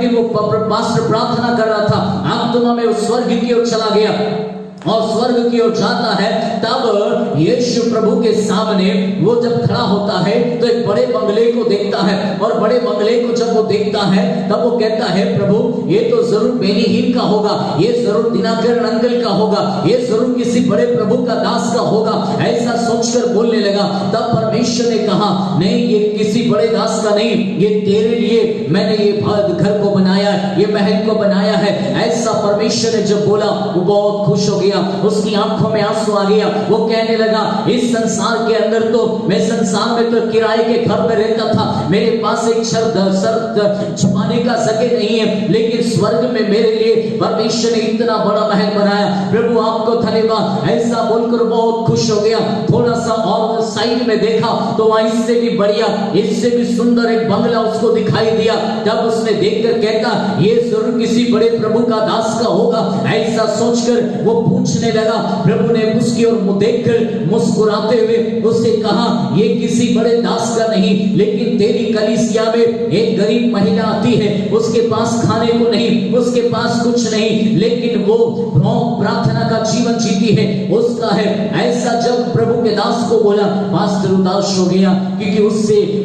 दिन वो पास्टर प्रार्थना कर रहा था, आत्मा में उस स्वर्ग की ओर चला गया और स्वर्ग की ओर जाता है, तब यीशु प्रभु के सामने वो जब खड़ा होता है तो एक बड़े बंगले को देखता है, और बड़े बंगले को जब वो देखता है तब वो कहता है, प्रभु ये तो जरूर बेनीहीन का होगा, ये जरूर दिनाकरण अंकल का होगा, ये जरूर किसी बड़े प्रभु का दास का होगा, ऐसा सोचकर बोलने लगा। तब परमेश्वर ने कहा, नहीं, ये किसी बड़े दास का नहीं, ये तेरे लिए मैंने ये घर को बनाया, ये महल को बनाया है। ऐसा परमेश्वर ने जब बोला, वो बहुत खुश हो गया, उसकी आंखों में आंसू आ गया। वो कहने लगा, इस संसार के अंदर तो मैं संसार में तो किराए के घर में रहता था, मेरे पास एक सर छुपाने का जगह नहीं है, लेकिन स्वर्ग में मेरे लिए परमेश्वर ने इतना बड़ा महल बनाया। प्रभु आपको धन्यवाद। ऐसा बोलकर बहुत खुश हो गया। थोड़ा सा और साइड में देखा तो वहां इससे भी बढ़िया, इससे भी सुंदर एक बंगला उसको दिखाई दिया। तब उसने देखकर कहता, ये जरूर किसी बड़े प्रभु का दास का होगा। ऐसा सोचकर वो पूछने लगा। प्रभु ने उसकी ओर देखकर मुस्कुराते हुए उससे कहा, ये किसी बड़े दास का नहीं, लेकिन तेरी कलीसिया में एक गरीब महिला आती है, उसके पास खाने को नहीं, उसके पास कुछ नहीं, लेकिन वो प्रार्थना का जीवन जीती है, उसका है। ऐसा जब प्रभु के दास को बोला, पास्टर उदास हो गया, क्योंकि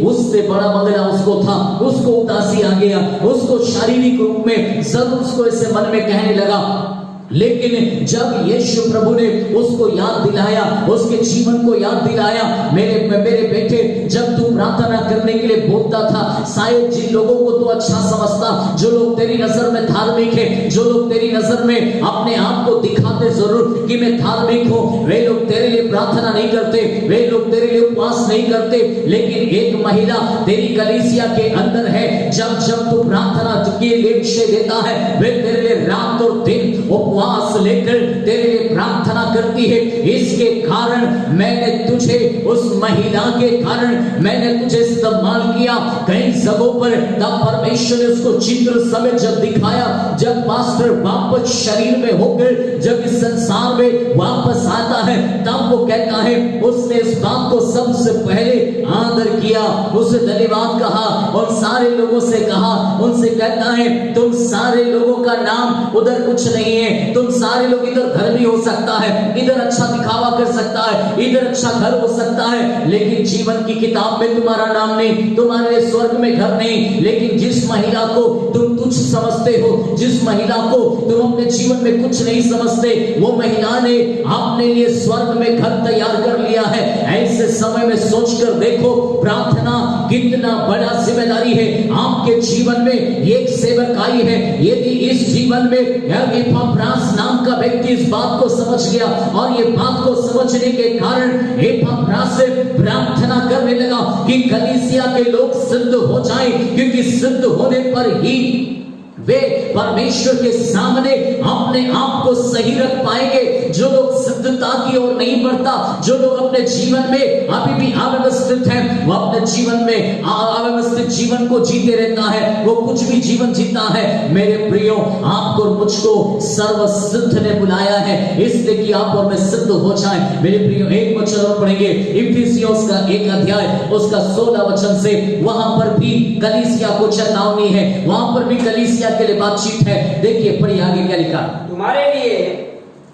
उससे बड़ा बंगला उसको था, उसको उदासी आ गया, उसको शारीरिक रूप में जरूर उसको ऐसे मन में कहने लगा। लेकिन जब यीशु प्रभु ने उसको याद दिलाया, उसके जीवन को याद दिलाया, मेरे बेटे, जब तू प्रार्थना करने के लिए बोलता था, शायद जिन लोगों को तू अच्छा समझता, जो लोग तेरी नजर में धार्मिक है, जो लोग तेरी नजर में अपने आप को दिखाते जरूर कि मैं धार्मिक हूं, वे लोग तेरे लिए प्रार्थना नहीं करते, वे लोग तेरे लिए उपवास नहीं करते। लेकिन एक महिला तेरी कलीसिया के अंदर है, जब जब तू प्रार्थना के लिए विषय देता है, वे तेरे लिए रात और दिन उपवास लेकर तेरे लिए प्रार्थना करती है। इसके कारण मैंने तुझे, उस महिला के कारण मैंने तुझे इस्तेमाल किया कई जगहों पर। तब परमेश्वर ने उसको चित्र समेत जब दिखाया, जब पास्टर वापस शरीर में होकर जब इस संसार में वापस आता है, तब वो कहता है, उसने इस बात को सबसे पहले आदर किया, उसे धन्यवाद कहा और सारे लोगों से कहा, उनसे कहता है, तुम सारे लोगों का नाम उधर कुछ नहीं है, तुम सारे लोग इधर धर्मी हो सकता है, इधर अच्छा दिखावा कर सकता है, इधर अच्छा घर हो सकता है, लेकिन जीवन की किताब में तुम्हारा नाम नहीं, तुम्हारे स्वर्ग में घर नहीं। लेकिन जिस महिला को तुम तुच्छ समझते हो, जिस महिला को तुम अपने जीवन में कुछ नहीं समझते, वो महिला ने अपने लिए स्वर्ग में घर तैयार कर लिया है। ऐसे समय में सोचकर देखो, प्रार्थना कितना बड़ा जिम्मेदारी है आपके जीवन में। एक सेवकाई है, यदि इस जीवन में एपफ्रास नाम का व्यक्ति इस बात को समझ गया, और ये बात को समझने के कारण एपफ्रास से प्रार्थना करने लगा कि कलीसिया के लोग सिद्ध हो जाएं, क्योंकि सिद्ध होने पर ही वे परमेश्वर के सामने अपने आप को सही रख पाएंगे। जो लोग सिद्धता की ओर नहीं बढ़ता, जो लोग अपने जीवन में अभी भी अव्यवस्थित है, वो अपने जीवन में अव्यवस्थित जीवन को जीते रहता है, वो कुछ भी जीवन जीता है। मेरे प्रियो, आपको और मुझको सर्व सिद्ध ने बुलाया है, इसलिए कि आप और मैं सिद्ध हो जाए। मेरे प्रियो, एक वचन और पढ़ेंगे, इफिसियों का 1 अध्याय उसका 16 वचन से। वहां पर भी कलीसिया को चेतावनी है, वहां पर भी कलीसिया के लिए बातचीत है। देखिए, पढ़िए आगे क्या लिखा। तुम्हारे लिए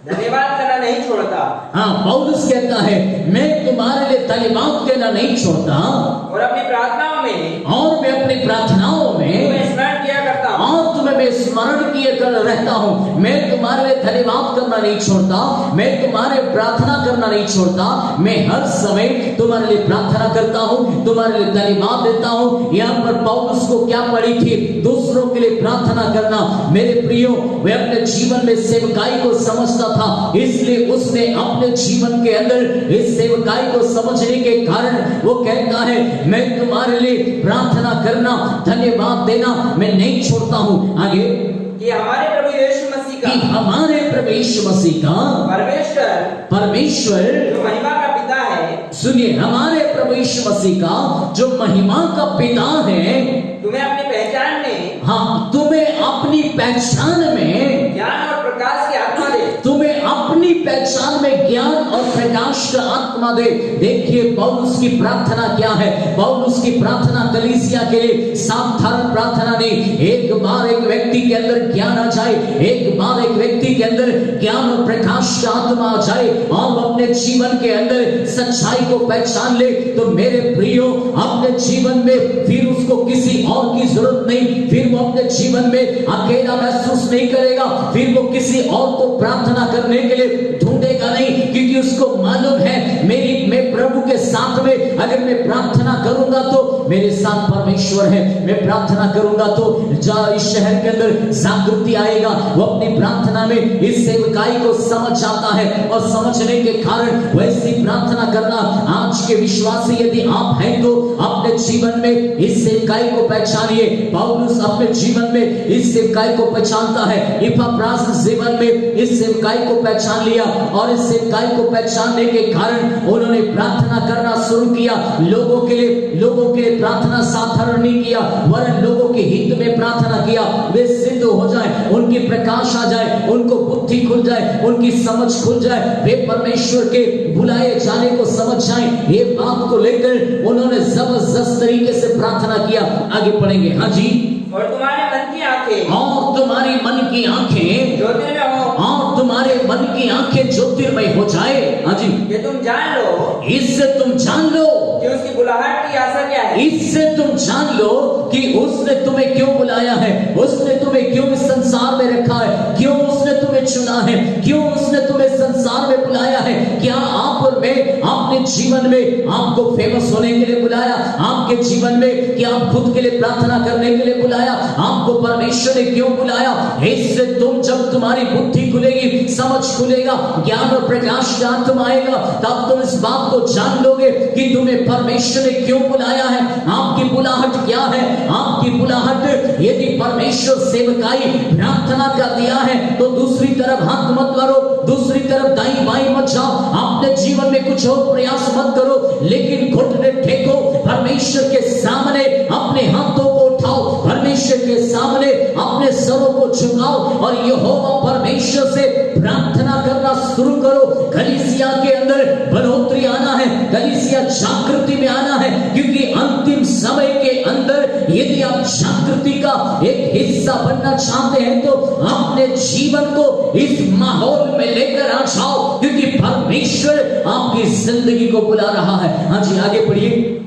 धन्यवाद करना नहीं छोड़ता। हाँ, पौलुस कहता है, मैं तुम्हारे लिए धन्यवाद कहना नहीं छोड़ता, और अपनी प्रार्थनाओं में, और मैं अपनी प्रार्थनाओं में तुम्हें स्मरण किया करता हूं, और तुम्हें मैं स्मरण किए कर रहता हूं। मैं तुम्हारे लिए धन्यवाद करना नहीं छोड़ता, मैं तुम्हारे प्रार्थना करना नहीं छोड़ता, मैं हर समय तुम्हारे लिए प्रार्थना करता हूं, तुम्हारे लिए धन्यवाद देता हूं। यहाँ पर पौलुस को क्या पड़ी थी? दूसरों के लिए प्रार्थना करना। मेरे प्रियो, वह अपने जीवन में सेवकाई को समझता था, इसलिए उसने अपने जीवन के अंदर इस सेवकाई को समझने के कारण वो कहता है, मैं तुम्हारे लिए प्रार्थना करना, धन्यवाद देना मैं नहीं छोड़ता हूं। आगे, कि हमारे प्रभु यीशु मसीह का, कि हमारे प्रभु यीशु मसीह का परमेश्वर जो महिमा का पिता है, सुनिए, हमारे प्रभु यीशु मसीह का जो महिमा का पिता है, तुम्हें अपनी पहचान में, हाँ, तुम्हें अपनी पहचान में ज्ञान और प्रकाश की आत्मा दे। तुम्हें अपनी पहचान पहचान में ज्ञान और प्रकाश का आत्मा दे। देखिए पौलुस की प्रार्थना क्या है। पौलुस की प्रार्थना कलीसिया के लिए साधारण प्रार्थना नहीं। एक बार एक व्यक्ति के अंदर ज्ञान आ जाए, एक बार एक व्यक्ति के अंदर ज्ञान और प्रकाश का आत्मा आ जाए और अपने जीवन के अंदर सच्चाई को पहचान ले, तो मेरे प्रियो अपने जीवन में फिर उसको किसी और की जरूरत नहीं। फिर वो अपने जीवन में अकेला महसूस नहीं करेगा। फिर वो किसी और को प्रार्थना करने के लिए ढूंढेगा नहीं, क्योंकि उसको मालूम है मैं प्रभु के साथ में अगर मैं प्रार्थना करूंगा तो मेरे साथ परमेश्वर है। मैं प्रार्थना करूंगा तो इस शहर के अंदर जागृति आएगा। वो अपनी प्रार्थना में इस सेवकाई को समझ जाता है और समझने के कारण वैसी प्रार्थना करना। आज के विश्वासी यदि आप हैं तो अपने जीवन में इस सेवकाई को पहचानिए। पौलुस अपने जीवन में इस सेवकाई को पहचानता है। इपफ्रास जीवन में इस सेवकाई को पहचान लिया और इस सेवकाई को पहचानने के कारण उन्होंने प्रार्थना करना शुरू किया। लोगों के लिए प्रार्थना साधारण नहीं किया, वरन लोगों के हित में प्रार्थना किया। वे सिद्ध हो जाए, उनकी प्रकाश आ जाए, उनको बुद्धि खुल जाए, उनकी समझ खुल जाए, वे परमेश्वर के बुलाए जाने को समझ जाए। ये बात को लेकर उन्होंने जबरदस्त तरीके से प्रार्थना किया। आगे पढ़ेंगे। हाँ जी। और तुम्हारे मन की आंखें, और तुम्हारी मन की आंखें ज्योतिर्मय हो, और तुम्हारे मन की आंखें ज्योतिर्मय हो जाए। हाँ जी। ये तुम जान लो, इससे तुम जान लो कि उसकी बुलाहट की आशा क्या है। इससे तुम जान लो कि उसने तुम्हें क्यों बुलाया है, उसने तुम्हें क्यों इस संसार में रखा है, क्यों उसने तुम्हें चुना है, क्यों उसने तुम्हें संसार में बुलाया है। क्या आप और मैं अपने जीवन में आपको फेमस होने के लिए बुलाया? आपके जीवन में क्या आप खुद के लिए प्रार्थना करने के लिए बुलाया? आपको परमेश्वर ने क्यों बुलाया? इससे तुम जब तुम्हारी बुद्धि खुलेगी, समझ खुलेगा, ज्ञान और प्रकाश का आत्मा आएगा, तब तुम इस बात को जान लोगे कि तुम्हें परमेश्वर ने क्यों बुलाया है। आपकी बुलाहट क्या है? आपकी बुलाहट यदि परमेश्वर सेवकाई प्रार्थना का दिया है तो दूसरी तरफ हाथ मत करो, दूसरी तरफ दाई बाई मत जाओ, अपने जीवन में कुछ और प्रयास मत करो, लेकिन घुटने टेको, परमेश्वर के सामने अपने हाथों को उठाओ, परमेश्वर के सामने अपने सरों को झुकाओ और यहोवा परमेश्वर से प्रार्थना करना शुरू करो। कलीसिया के अंदर बढ़ोतरी आना है, कलीसिया जागृति में आना है, क्योंकि अंतिम समय के अंदर यदि आप जागृति का एक हिस्सा बनना चाहते हैं तो अपने जीवन को इस माहौल में लेकर आ जाओ, क्योंकि परमेश्वर आपकी जिंदगी को बुला रहा है। हाँ जी, आगे पढ़िए।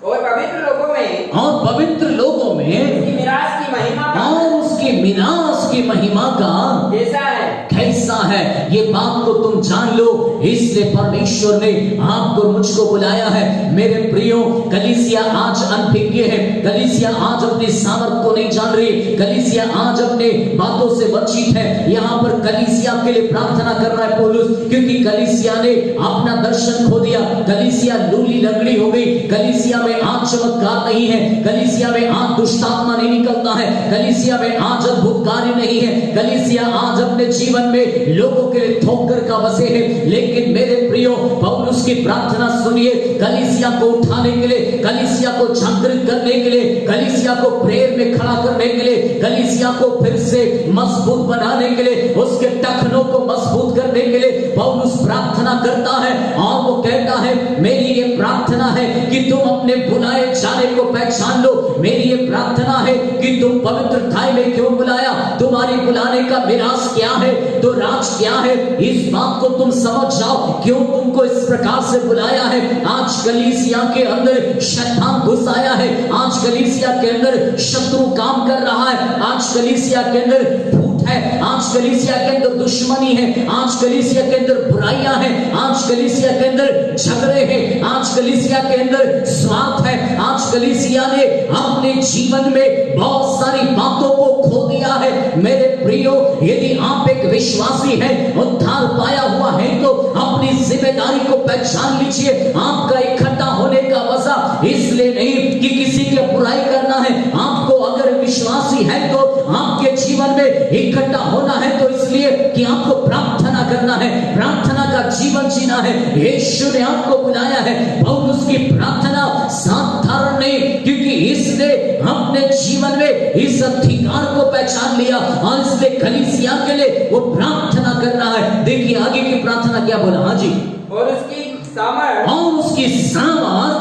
और पवित्र लोगों में, और पवित्र लोगों में उसकी मिरास की महिमा का, और उसकी मिरास की महिमा का कैसा है, कैसा है, ये बात को तुम जान लो। इसलिए परमेश्वर ने आपको मुझको बुलाया है। मेरे प्रियो, कलीसिया आज अनभिज्ञ है, कलीसिया आज अपनी सामर्थ को नहीं जान रही, कलीसिया आज अपने बातों से वंचित है। यहाँ पर कलीसिया के लिए प्रार्थना कर रहा है पौलुस, क्योंकि कलीसिया ने अपना दर्शन खो दिया, कलीसिया लूली लंगड़ी हो गई, कलीसिया में आज चमत्कार नहीं है, कलीसिया में आज दुष्टात्मा नहीं निकलता है, कलीसिया में आज अद्भुत कार्य नहीं है, कलीसिया आज अपने जीवन में लोगों के लिए ठोकर का बसे है। लेकिन मेरे प्रियो, पौलुस की प्रार्थना सुनिए। कलीसिया को उठाने के लिए, कलीसिया को जागृत करने के लिए, कलीसिया को प्रेयर में खड़ा करने के लिए, कलीसिया को फिर से मजबूत बनाने के लिए, उसके टखनों को मजबूत करने के लिए पौलुस प्रार्थना करता है और वो कहता है, मेरी ये प्रार्थना है कि तुम अपने बुलाए जाने को पहचान लो। मेरी ये प्रार्थना है कि तुम पवित्रता में क्यों बुलाया, तुम्हारी बुलाने का मिरास क्या है, तो राज क्या है, इस बात को तुम समझ जाओ, क्यों तुमको इस प्रकार से बुलाया है। आज कलीसिया के अंदर शैतान घुस आया है, आज कलीसिया के अंदर शत्रु काम कर रहा है, आज कलीसिया के अंदर फूट है, आज कलीसिया के अंदर दुश्मनी है, आज कलीसिया के अंदर बुराइयां हैं, आज कलीसिया के अंदर झगड़े हैं, आज कलीसिया के अंदर स्वार्थ है, आज कलीसिया ने अपने जीवन में बहुत सारी बातों को खो दिया है। मेरे प्रियो, यदि आप एक विश्वासी हैं, उद्धार पाया हुआ है, तो अपनी जिम्मेदारी को पहचान लीजिए। आपका इकट्ठा होने का मजा इसलिए नहीं कि किसी की बुराई करना है, आपको अगर विश्वासी है तो आपके जीवन में इकट्ठा होना है तो इसलिए कि आपको प्रार्थना करना है, प्रार्थना का जीवन जीना है। यीशु ने आपको बुलाया है। पौलुस की प्रार्थना सात साधारण नहीं, क्योंकि इसने अपने जीवन में इस अधिकार को पहचान लिया और इसलिए कलीसिया के लिए वो प्रार्थना कर रहा है। देखिए आगे की प्रार्थना क्या बोला। हाँ जी, और उसकी सामर्थ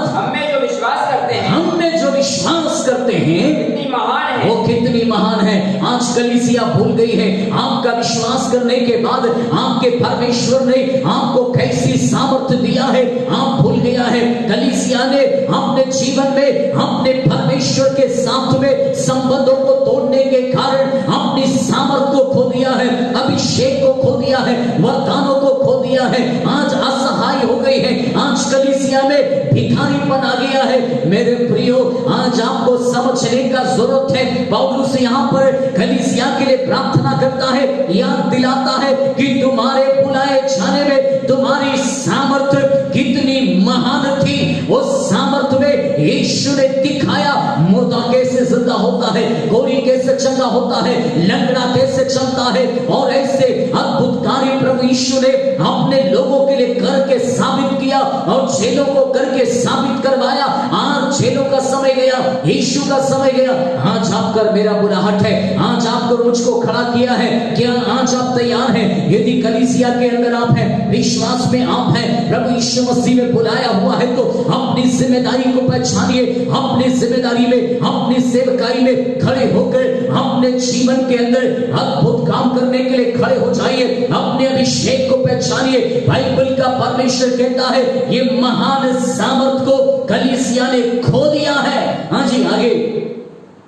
हम में जो विश्वास करते हैं, हम में जो विश्वास करते हैं कितनी महान है। वो कितनी महान है। आज कलीसिया भूल गई है। आपका विश्वास करने के बाद आपके परमेश्वर ने आपको कैसी सामर्थ्य दिया है आप भूल गया है। कलीसिया ने अपने जीवन में अपने परमेश्वर के साथ में संबंधों को तोड़ने के कारण अपनी सामर्थ्य को खो दिया है, अभिषेक को खो दिया है, वरदानों को खो दिया है। आज असहाय हो गई है। आज कलीसिया में भिखारीपन आ गया है। मेरे प्रियो, आज आपको समझने का जरूरत है। पौलुस यहाँ पर कलीसिया के लिए प्रार्थना करता है, याद दिलाता है कि तुम्हारे बुलाए जाने में तुम्हारी सामर्थ्य कितनी महान थी। उस सामर्थ्य में यीशु ने दिखाया मुर्दा कैसे जिंदा होता है, गोरी कैसे चंगा होता है, लंगड़ा कैसे चलता है, और ऐसे अद्भुत कार्य प्रभु यीशु ने अपने लोगों के लिए करके साबित किया और जेलों को करके साबित करवाया। आज जेलों का समय गया, यीशु का समय गया। आज आपका मेरा बुलाहट है, आज आपको रोज को खड़ा किया है। क्या आज आप तैयार हैं? यदि कलीसिया के अंदर आप हैं, विश्वास में आप हैं, प्रभु यीशु मसीह में बुलाया हुआ है, तो अपनी जिम्मेदारी को पहचानिए। अपनी जिम्मेदारी में, अपनी सेवकाई में खड़े होकर अपने जीवन के अंदर अद्भुत काम करने के लिए खड़े हो जाइए। अपने अभिषेक को पहचानिए। बाइबल का परमेश्वर कहता है ये महान सामर्थ को कलीसिया ने खो दिया है। हाँ जी, आगे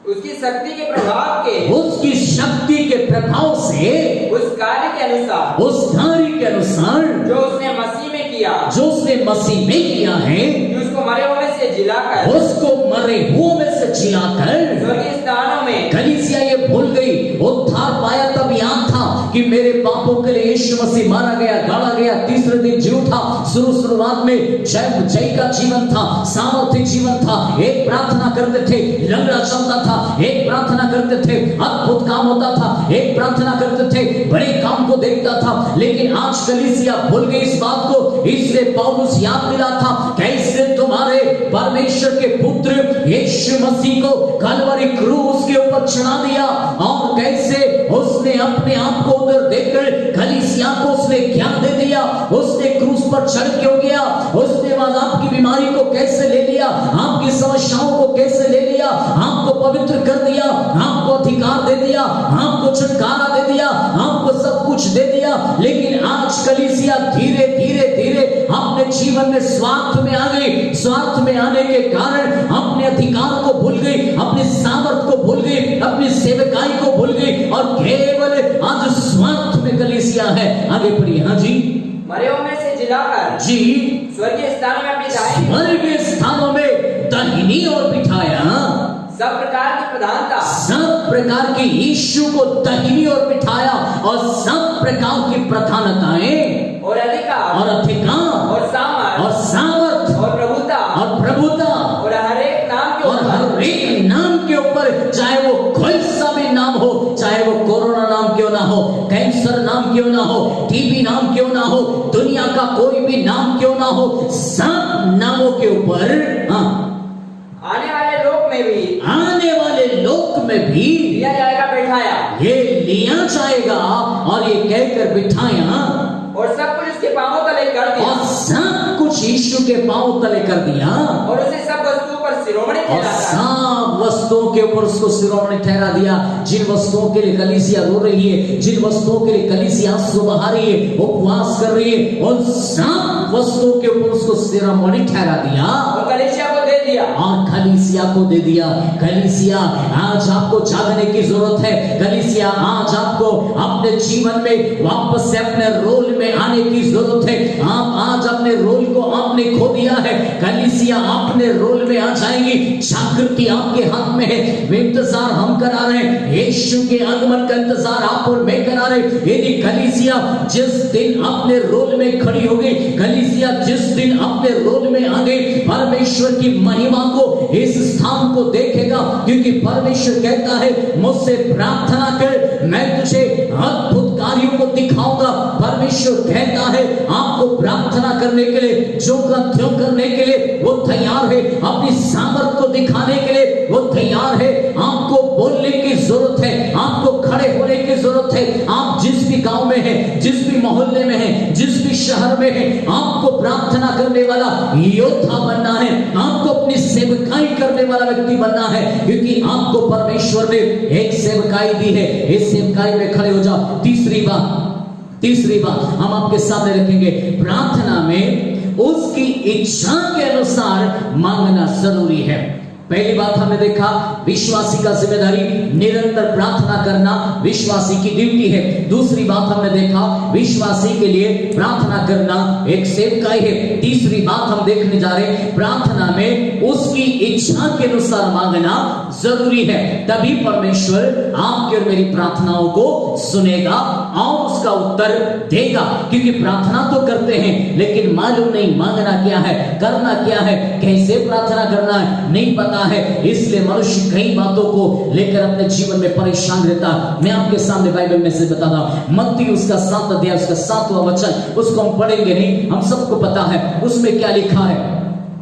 उसकी शक्ति के प्रभाव के, उसकी शक्ति के प्रभाव से, उस कार्य के अनुसार, उस कार्य के अनुसार जो उसने मसीह में किया, जो उसने मसीह में किया है, कि उसको मरे हुए से जिलाकर, उसको मरे हुए में से जिलाकर स्वर्गीय स्थानों में। कलीसिया ये भूल गई। उद्धार पाया तब याद था कि मेरे पापों के लिए यीशु मसीह मारा गया, गाड़ा गया, तीसरे दिन जी उठा। शुरुआत में जय का जीवन था, सामर्थ्य जीवन था। एक प्रार्थना करते थे, लंगड़ा चलता था। एक प्रार्थना करते थे, अद्भुत काम होता था। एक प्रार्थना करते थे, बड़े काम को देखता था। लेकिन आज कलीसिया भूल गई इस बात को। इसलिए पौलुस याद दिला था कैसे तुम्हारे परमेश्वर के पुत्र यीशु मसीह को कलवरी क्रूस के ऊपर चढ़ा दिया, और कैसे उसने अपने आप को उधर देखकर कलीसिया को उसने क्या दे दिया। उसने क्रूस पर चढ़ क्यों गया? उसने बाद आपकी बीमारी को कैसे ले लिया, आपकी समस्याओं को कैसे ले लिया, आपको पवित्र कर दिया, आपको अधिकार दे दिया, आपको छुटकारा दे दिया, आपको सब कुछ दे दिया। लेकिन आज कलीसिया धीरे धीरे धीरे अपने जीवन में स्वार्थ में आ गई। स्वार्थ में आने के कारण अपने अधिकार को भूल गई, अपनी सामर्थ को भूल गई, अपनी सेवकाई को भूल गई, और केवल आज स्वार्थ में कलीसिया है। आगे पढ़िए। हाँ जी, मरे हुए से जिलाकर जी स्वर्गीय स्थानों में बिठाई, स्वर्गीय स्थानों में दाहिनी ओर बिठाया। सब प्रकार की प्रधानता, सब प्रकार की यीशु को दाहिनी ओर बिठाया, और सब प्रकार की प्रधानताएं और अधिकार और सामर्थ और प्रभुता और हर एक नाम के ऊपर, चाहे वो कोई सा भी नाम हो, चाहे वो कोरोना नाम क्यों ना हो, कैंसर नाम क्यों ना हो, टीबी नाम क्यों ना हो, दुनिया का कोई भी नाम क्यों ना हो, सब नामों के ऊपर आने वाले लोक में भी लिया जाएगा, बैठाया। ये लिया जाएगा और ये कहकर बिठाया, और सब कुछ उसके पांवों तले कर दिया, और सब कुछ यीशु के पांवों तले कर दिया, और उसे सब वस्तुओं पर शिरोमणि ठहरा दिया। सब वस्तुओं के ऊपर उसको शिरोमणि ठहरा दिया। जिन वस्तुओं के लिए कलीसिया रो रही है, जिन वस्तुओं के लिए कलीसिया आंसू बहा रही है, उपवास कर रही है, उन सब वस्तुओं के ऊपर उसको शिरोमणि ठहरा दिया, और कलीसिया को दे दिया, और कलीसिया को दे दिया। कलीसिया आज आपको जागने की जरूरत है। कलीसिया आज आपको अपने जीवन में वापस से अपने रोल में आने की जरूरत है। आप आज अपने रोल को आपने खो दिया है। कलीसिया अपने रोल में आ जाएगी। जागृति आपके हाथ में है। इंतजार हम करा रहे हैं, यीशु के आगमन का इंतजार आप और मैं करा रहे हैं। यदि कलीसिया जिस दिन अपने रोल में खड़ी हो गई, कलीसिया जिस दिन अपने रोल में आ गई, परमेश्वर की महिमा को, इस स्थान को देखेगा, क्योंकि परमेश्वर कहता है मुझसे प्रार्थना कर, मैं तुझे अद्भुत कार्यों को दिखाऊंगा। परमेश्वर कहता है आपको प्रार्थना करने के लिए, जो का त्यों करने के लिए वो तैयार है, अपनी सामर्थ को दिखाने के लिए वो तैयार है। आपको बोलने की जरूरत है, आपको खड़े होने की जरूरत है। आप जिस भी गांव में हैं, जिस भी मोहल्ले में हैं, जिस भी शहर में हैं, आपको प्रार्थना करने वाला योद्धा बनना है, आपको अपनी सेवकाई करने वाला व्यक्ति बनना है, क्योंकि आपको परमेश्वर ने एक सेवकाई दी है। इस सेवकाई में खड़े हो जाओ। तीसरी बात हम आपके सामने रखेंगे, प्रार्थना में उसकी इच्छा के अनुसार मांगना जरूरी है। पहली बात हमने देखा, विश्वासी का जिम्मेदारी निरंतर प्रार्थना करना विश्वासी की ड्यूटी है। दूसरी बात हमने देखा, विश्वासी के लिए प्रार्थना करना एक सेवकाई है। तीसरी बात हम देखने जा रहे हैं, प्रार्थना में उसकी इच्छा के अनुसार मांगना जरूरी है, तभी परमेश्वर आपकी और मेरी प्रार्थनाओं को सुनेगा और उसका उत्तर देगा। क्योंकि प्रार्थना तो करते हैं, लेकिन मालूम नहीं मांगना क्या है, करना क्या है, कैसे प्रार्थना करना है, नहीं पता है। इसलिए मनुष्य कई बातों को लेकर अपने जीवन में परेशान रहता। मैं आपके सामने बाइबल में से बताता हूं, मत्ती उसका 7 अध्याय उसका 7वां वचन, उसको हम पढ़ेंगे नहीं, हम सबको पता है उसमें क्या लिखा है।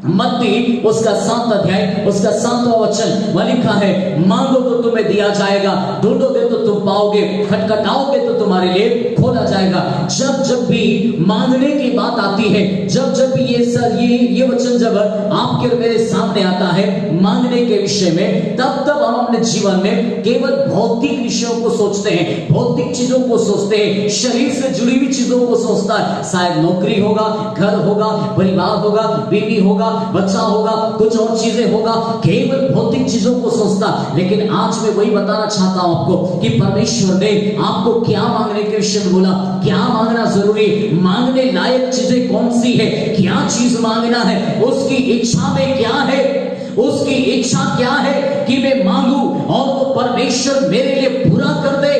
मत्ती उसका 7 अध्याय उसका 7वां वचन वह लिखा है, मांगो तो तुम्हें दिया जाएगा, ढूंढोगे तो तुम पाओगे, खटखटाओगे तो तुम्हारे लिए खोला जाएगा। जब भी मांगने की बात आती है, जब भी ये वचन जब आपके और मेरे सामने आता है मांगने के विषय में, तब हम अपने जीवन में केवल भौतिक विषयों को सोचते हैं, भौतिक चीजों को सोचते हैं, शरीर से जुड़ी हुई चीजों को सोचता है। शायद नौकरी होगा, घर होगा, परिवार होगा, बीवी होगा, बच्चा होगा, कुछ और चीजें होगा, केवल भौतिक चीजों को सोचता। लेकिन आज मैं वही बताना चाहता हूं आपको कि परमेश्वर ने आपको क्या मांगने के विषय में बोला, क्या मांगना जरूरी, मांगने लायक चीजें कौन सी है, क्या चीज मांगना है, उसकी इच्छा में क्या है, उसकी इच्छा क्या है कि मैं मांगू और वो परमेश्वर मेरे लिए पूरा कर दे।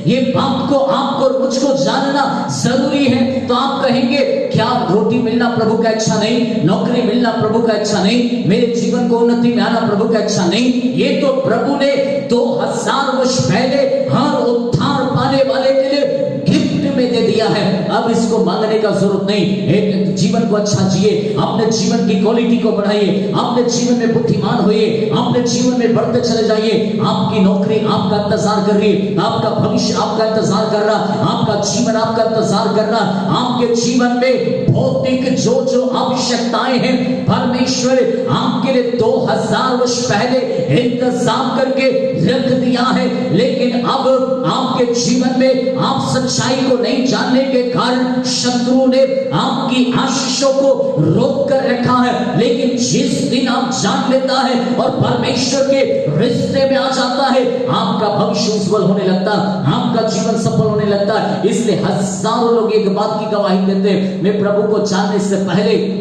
ये बात को आपको और मुझको जानना जरूरी है। तो आप कहेंगे क्या रोटी मिलना प्रभु का इच्छा नहीं, नौकरी मिलना प्रभु का इच्छा नहीं, मेरे जीवन को उन्नति में आना प्रभु का इच्छा नहीं? ये तो प्रभु ने 2000 वर्ष पहले हर उद्धार पाने वाले के लिए गिफ्ट में दे दिया है। अब इसको मांगने का जरूरत नहीं। एक जीवन को अच्छा जिए, अपने जीवन की क्वालिटी को बढ़ाइए, अपने जीवन में बुद्धिमान होइए, अपने जीवन में बढ़ते चले जाइए। आपकी नौकरी आपका इंतजार कर रही है, आपका भविष्य आपका इंतजार कर रहा, आपका जीवन आपका इंतजार कर रहा। आपके जीवन में भौतिक जो आवश्यकताएं हैं, परमेश्वर आपके लिए 2000 वर्ष पहले इंतजाम करके रख दिया है। लेकिन अब आपके जीवन में आप सच्चाई को नहीं जानने के कारण शत्रु ने आपकी आशीषों को रोक कर रखा है। लेकिन जिस दिन आप जान लेता है और परमेश्वर के रिश्ते में आ जाता है, आपका भविष्य उज्जवल होने लगता है, आपका जीवन सफल होने लगता है। इसलिए हजारों लोग एक बात की गवाही देते हैं, मैं प्रभु को जानने से पहले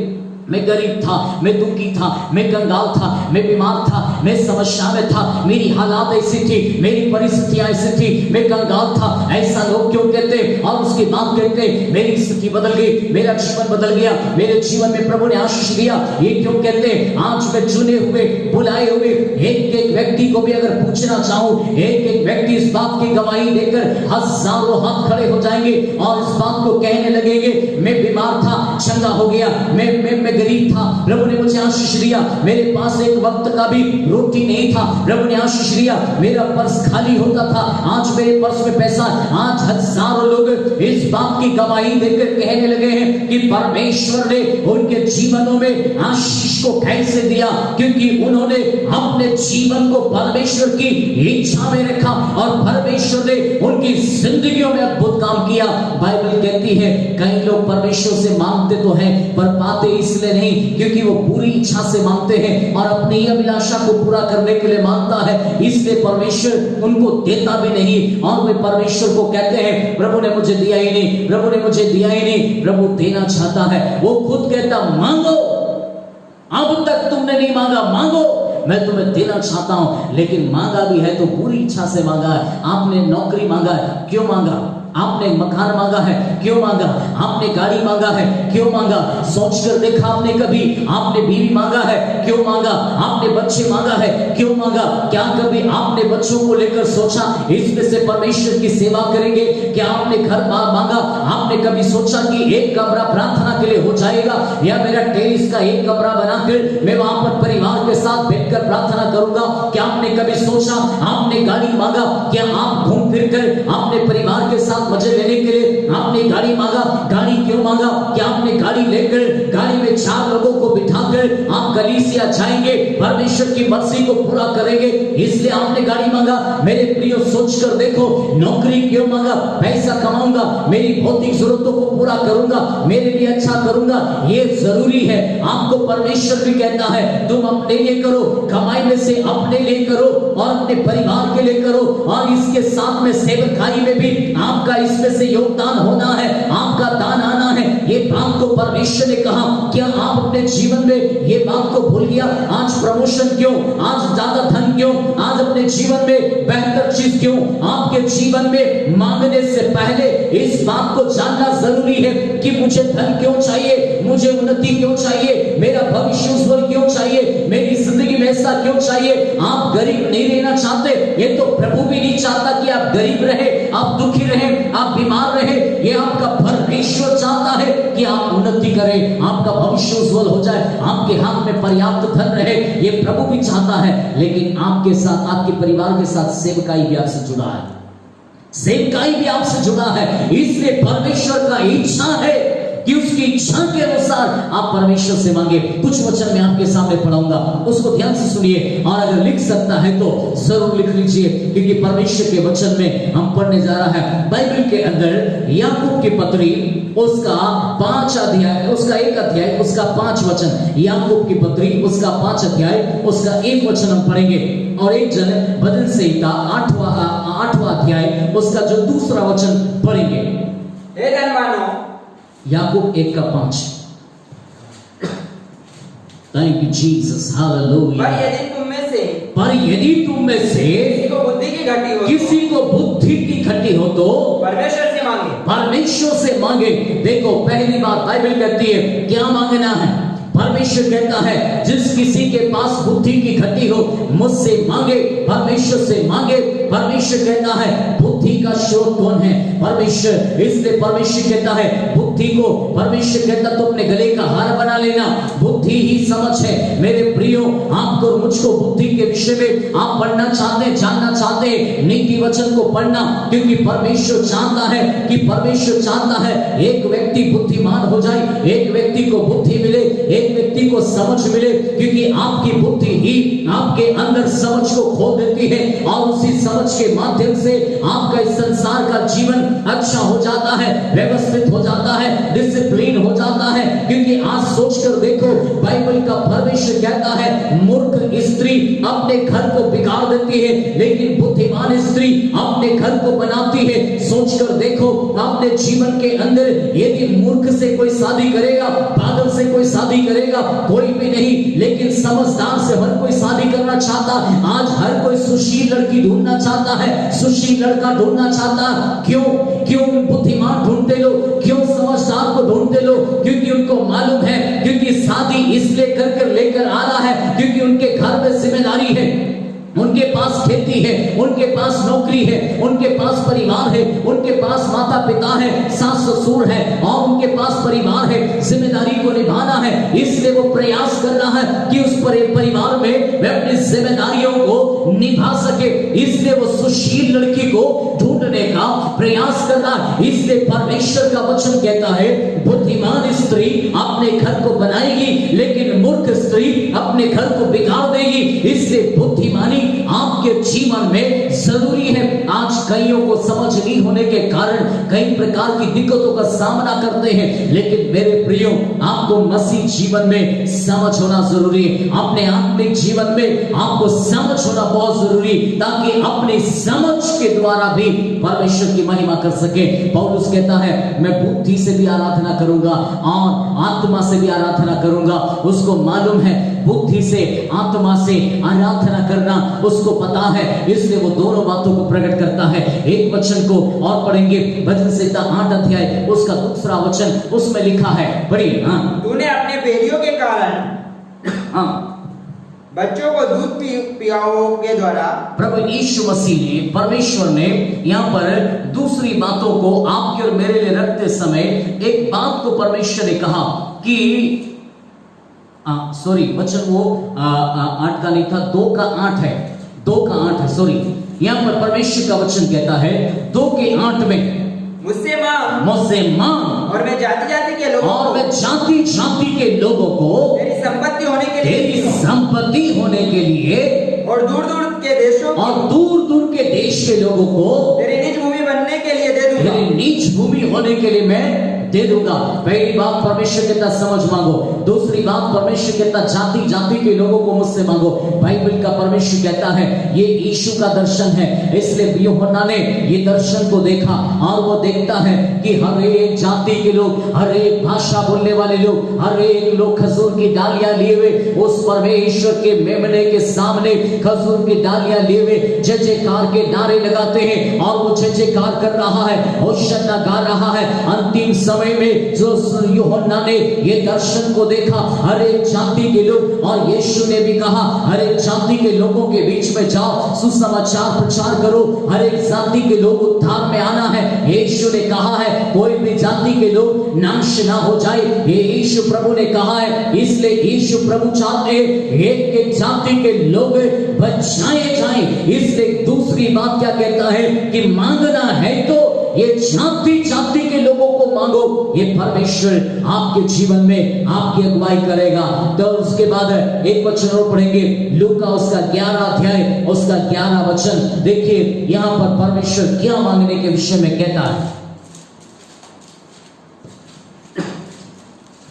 मैं गरीब था, मैं दुखी था, मैं कंगाल था, मैं बीमार था, मैं समस्या में था, मेरी हालात ऐसी थी, मेरी परिस्थितियां ऐसी थी, मैं कंगाल था। ऐसा लोग क्यों कहते और उसकी बात कहते मेरी स्थिति बदल गई, मेरा जीवन बदल गया, मेरे जीवन में प्रभु ने आशीष दिया, ये क्यों कहते? आज मैं चुने हुए बुलाए हुए एक व्यक्ति को भी अगर पूछना चाहूं, एक व्यक्ति इस बात की गवाही देकर हजारों हाथ खड़े हो जाएंगे और इस बात को कहने लगेंगे, मैं बीमार था, चंगा हो गया, मैं गरीब था, प्रभु ने मुझे आशीष दिया, मेरे पास एक वक्त का भी रोटी नहीं था, प्रभु ने आशीष दिया, मेरा पर्स खाली होता था, आज मेरे पर्स में पैसा। आज हजारों लोग इस बात की गवाही देकर कहने लगे हैं कि परमेश्वर ने उनके जीवनों में आशीष को कैसे दिया, क्योंकि उन्होंने अपने जीवन को परमेश्वर की इच्छा में रखा और परमेश्वर ने उनकी जिंदगियों में अद्भुत काम किया। बाइबल कहती है कई लोग परमेश्वर से मांगते तो हैं पर पाते इसलिए नहीं क्योंकि वो पूरी इच्छा से मांगते हैं और अपनी अभिलाषा को पूरा करने के लिए मांगता है, इसलिए परमेश्वर उनको देता भी नहीं। और वे परमेश्वर को कहते हैं प्रभु ने मुझे दिया ही नहीं, प्रभु ने मुझे दिया ही नहीं। प्रभु देना चाहता है, वो खुद कहता मांगो, अब तक तुमने नहीं मांगा, मांगो, मैं तुम्हें देना चाहता हूं। लेकिन मांगा भी है तो पूरी इच्छा से मांगा है। आपने नौकरी मांगा है, क्यों मांगा? आपने मकान मांगा है, क्यों मांगा? आपने गाड़ी मांगा है, क्यों मांगा? सोचकर देखा आपने कभी? आपने बीवी मांगा है, क्यों मांगा? आपने बच्चे मांगा है, क्यों मांगा? क्या कभी आपने बच्चों को लेकर सोचा इसमें से परमेश्वर की सेवा करेंगे? क्या आपने घर मांगा? आपने कभी सोचा कि एक कमरा प्रार्थना के लिए हो जाएगा, या मेरा टेरिस का एक कमरा बनाकर मैं वहां पर परिवार के साथ बैठकर प्रार्थना करूंगा? क्या आपने कभी सोचा? आपने गाड़ी मांगा, क्या आप घूम फिर कर आपने परिवार के साथ मजे लेने के लिए आपने गाड़ी मांगा? गाड़ी क्यों मांगा? क्या आपने गाड़ी लेकर गाड़ी में 4 लोगों को बिठाकर आप कलीसिया जाएंगे, परमेश्वर की मर्जी को पूरा करेंगे, इसलिए आपने गाड़ी मांगा? मेरे प्रियो सोचकर देखो, नौकरी क्यों मांगा? पैसा कमाऊंगा, मेरी भौतिक जरूरतों को पूरा करूंगा, मेरे लिए अच्छा करूंगा, ये जरूरी है। आपको परमेश्वर भी कहता है तुम अपने लिए करो, कमाई में से अपने लिए करो और अपने परिवार के लिए करो, और इसके साथ में सेवकाई में भी आपका इसमें से योगदान होना है, आपका दान आना है। ये बात को परमेश्वर ने कहा। क्या आप अपने जीवन में ये बात को भूल गया? आज प्रमोशन क्यों? आज ज्यादा धन क्यों? आज अपने जीवन में बेहतर चीज क्यों? आपके जीवन में मांगने से पहले इस बात को जानना जरूरी है कि मुझे धन क्यों चाहिए, मुझे उन्नति क्यों चाहिए, मेरा भविष्य उज्जवल क्यों चाहिए, मेरी जिंदगी में ऐसा क्यों चाहिए? आप गरीब नहीं रहना चाहते, ये तो प्रभु भी नहीं चाहता कि आप गरीब रहे, आप दुखी रहे, आप बीमार रहे। ये आपका परमेश्वर चाहता है कि आप उन्नति करें, आपका भविष्य उज्जवल हो जाए, आपके हाथ में पर्याप्त धन रहे, ये प्रभु भी चाहता है। लेकिन आपके साथ, आपके परिवार के साथ सेवकाई भी आपसे जुड़ा है, सेवकाई भी आपसे जुड़ा है। इसलिए परमेश्वर का इच्छा है कि उसकी इच्छा के अनुसार आप परमेश्वर से मांगे। कुछ वचन मैं आपके सामने पढ़ाऊंगा, उसको ध्यान से सुनिए, और अगर लिख सकता है तो जरूर लिख लीजिए, क्योंकि परमेश्वर के वचन में हम पढ़ने जा रहा है। बाइबल के अंदर याकूब की पत्री उसका 5 अध्याय, उसका 1 अध्याय, उसका 5 वचन, याकूब की पत्री उसका 5 अध्याय, उसका 1 वचन हम पढ़ेंगे। और एक जन भजन संहिता 8वां अध्याय, उसका जो दूसरा वचन पढ़ेंगे। हे धनवानों, याकूब 1:5। Thank you Jesus, hallelujah. पर यदि तुम में से किसी को बुद्धि की घटी हो तो परमेश्वर से मांगे। देखो, पहली बात बाइबल कहती है क्या मांगना है। परमेश्वर कहता है जिस किसी के पास बुद्धि की घटी हो मुझसे मांगे, परमेश्वर से मांगे। परमेश्वर कहता है बुद्धि का स्रोत कौन है? परमेश्वर। इसलिए परमेश्वर कहता है बुद्धि को, परमेश्वर कहता तो अपने गले का हार बना लेना। बुद्धि ही समझ है। मेरे प्रियो, आपको मुझको बुद्धि के विषय में आप पढ़ना चाहते हैं, जानना चाहते हैं, नीति वचन को पढ़ना, क्योंकि परमेश्वर चाहता है कि परमेश्वर चाहता है एक व्यक्ति बुद्धिमान हो जाए, एक व्यक्ति को बुद्धि मिले, एक व्यक्ति को समझ मिले, क्योंकि आपकी बुद्धि ही आपके अंदर समझ को खोल देती है, और उसी समझ के माध्यम से आपका इस संसार का जीवन अच्छा हो जाता है, व्यवस्थित हो जाता है, डिसिप्लिन हो जाता है। क्योंकि आज सोचकर देखो, बाइबल का परमेश्वर कहता है मूर्ख स्त्री अपने घर को बिगाड़ देती है, लेकिन बुद्धिमान स्त्री अपने घर को बनाती है। सोचकर देखो, अपने जीवन के अंदर यदि मूर्ख से कोई शादी करेगा, पागल से कोई शादी करेगा, कोई भी नहीं, लेकिन समझदार से हर कोई शादी करना चाहता। आज हर कोई सुशील लड़की ढूंढना चाहता है, सुशील लड़का ढूंढना चाहता। क्यों? क्यों बुद्धिमान ढूंढते लो? क्यों समझदार को ढूंढते लो? क्योंकि उनको मालूम है, क्योंकि शादी इसलिए कर लेकर आ रहा है क्योंकि उनके घर में जिम्मेदारी है, उनके पास खेती है, उनके पास नौकरी है, उनके पास परिवार है, उनके पास माता पिता है, सास ससुर है, और उनके पास परिवार है, जिम्मेदारी को निभाना है। इसलिए वो प्रयास कर रहा है कि उस परिवार में वे अपनी जिम्मेदारियों को निभा सके। इसलिए वो सुशील लड़की को ढूंढने का प्रयास कर रहा है। इसलिए परमेश्वर का वचन कहता है बुद्धिमान स्त्री अपने घर को बनाएगी, लेकिन मूर्ख स्त्री अपने घर को बिगाड़ देगी। इसलिए बुद्धिमानी आपके जीवन में जरूरी है। आज कईयों को समझ नहीं होने के कारण कई प्रकार की दिक्कतों का सामना करते हैं, लेकिन मेरे प्रियो, आपको मसीह जीवन में समझ होना जरूरी है। अपने आत्मिक जीवन में आपको समझ होना बहुत जरूरी, ताकि अपनी समझ के द्वारा भी परमेश्वर की महिमा कर सके। पौलुस कहता है मैं बुद्धि से भी आराधना करूंगा और आत्मा से भी आराधना करूंगा। उसको मालूम है बुद्धि से आत्मा से आराधना करना उसको पता है, इसलिए वो दोनों बातों को प्रकट करता है। एक वचन को और पढ़ेंगे, भजन संहिता 8 अध्याय उसका दूसरा वचन, उसमें लिखा है, पढ़िए। हाँ, तूने अपने बेलियों के कारण हाँ, बच्चों को दूध पियाओ के द्वारा। प्रभु यीशु मसीह ने, परमेश्वर ने यहाँ पर दूसरी बातों को आपके और मेरे लिए रखते समय एक बात को परमेश्वर ने कहा कि सॉरी, वचन वो 8 का नहीं था, 2 का 8 है, 2 का 8 है, सॉरी। यहाँ पर परमेश्वर का वचन कहता है 2 के 8 में, मुझसे मांग और मैं जाति जाति के लोगों और मैं जाति जाति के लोगों को तेरी संपत्ति होने के लिए, तेरी संपत्ति होने के लिए और दूर दूर के देशों और दूर दूर के देश के लोगों को तेरी निज भूमि बनने के लिए दे दूंगा। तेरी नीच भूमि होने के लिए मैं दे दूंगा। पहली बात परमेश्वर कहता समझ मांगो, दूसरी बात परमेश्वर कहता जाति जाति के लोगों को मुझसे मांगो। बाइबल का परमेश्वर कहता है ये यीशु का दर्शन है, इसलिए यूहन्ना ने ये दर्शन को देखा और वो देखता है कि हर एक जाति के लोग, हर एक भाषा बोलने वाले लोग, हर एक लोग खजूर की डालियां लिए हुए उस परमेश्वर के मेमने के सामने खजूर की डालियां लिए हुए जय जयकार के नारे लगाते हैं और वो जय जयकार कर रहा है, होशाना गा रहा है। अंतिम समय में जो यूहन्ना ने ये दर्शन को देखा, हर एक जाति के लोग, और यीशु ने भी कहा हर एक जाति के लोगों के बीच में जाओ, सुसमाचार प्रचार करो, हर एक जाति के लोग उद्धार में आना है। यीशु ने कहा है कोई भी जाति के लोग नाश ना हो जाए, ये यीशु प्रभु ने कहा है। इसलिए यीशु प्रभु चाहते एक एक जाति के लोग बचाए जाएं। इसलिए दूसरी बात क्या कहता है कि मांगना है तो ये जाति जाति के लोगों को मांगो, ये परमेश्वर आपके जीवन में आपकी अगुवाई करेगा। तो उसके बाद एक वचन और पढ़ेंगे, लूका उसका 11 अध्याय उसका 11 वचन। देखिए यहां पर परमेश्वर क्या मांगने के विषय में कहता है।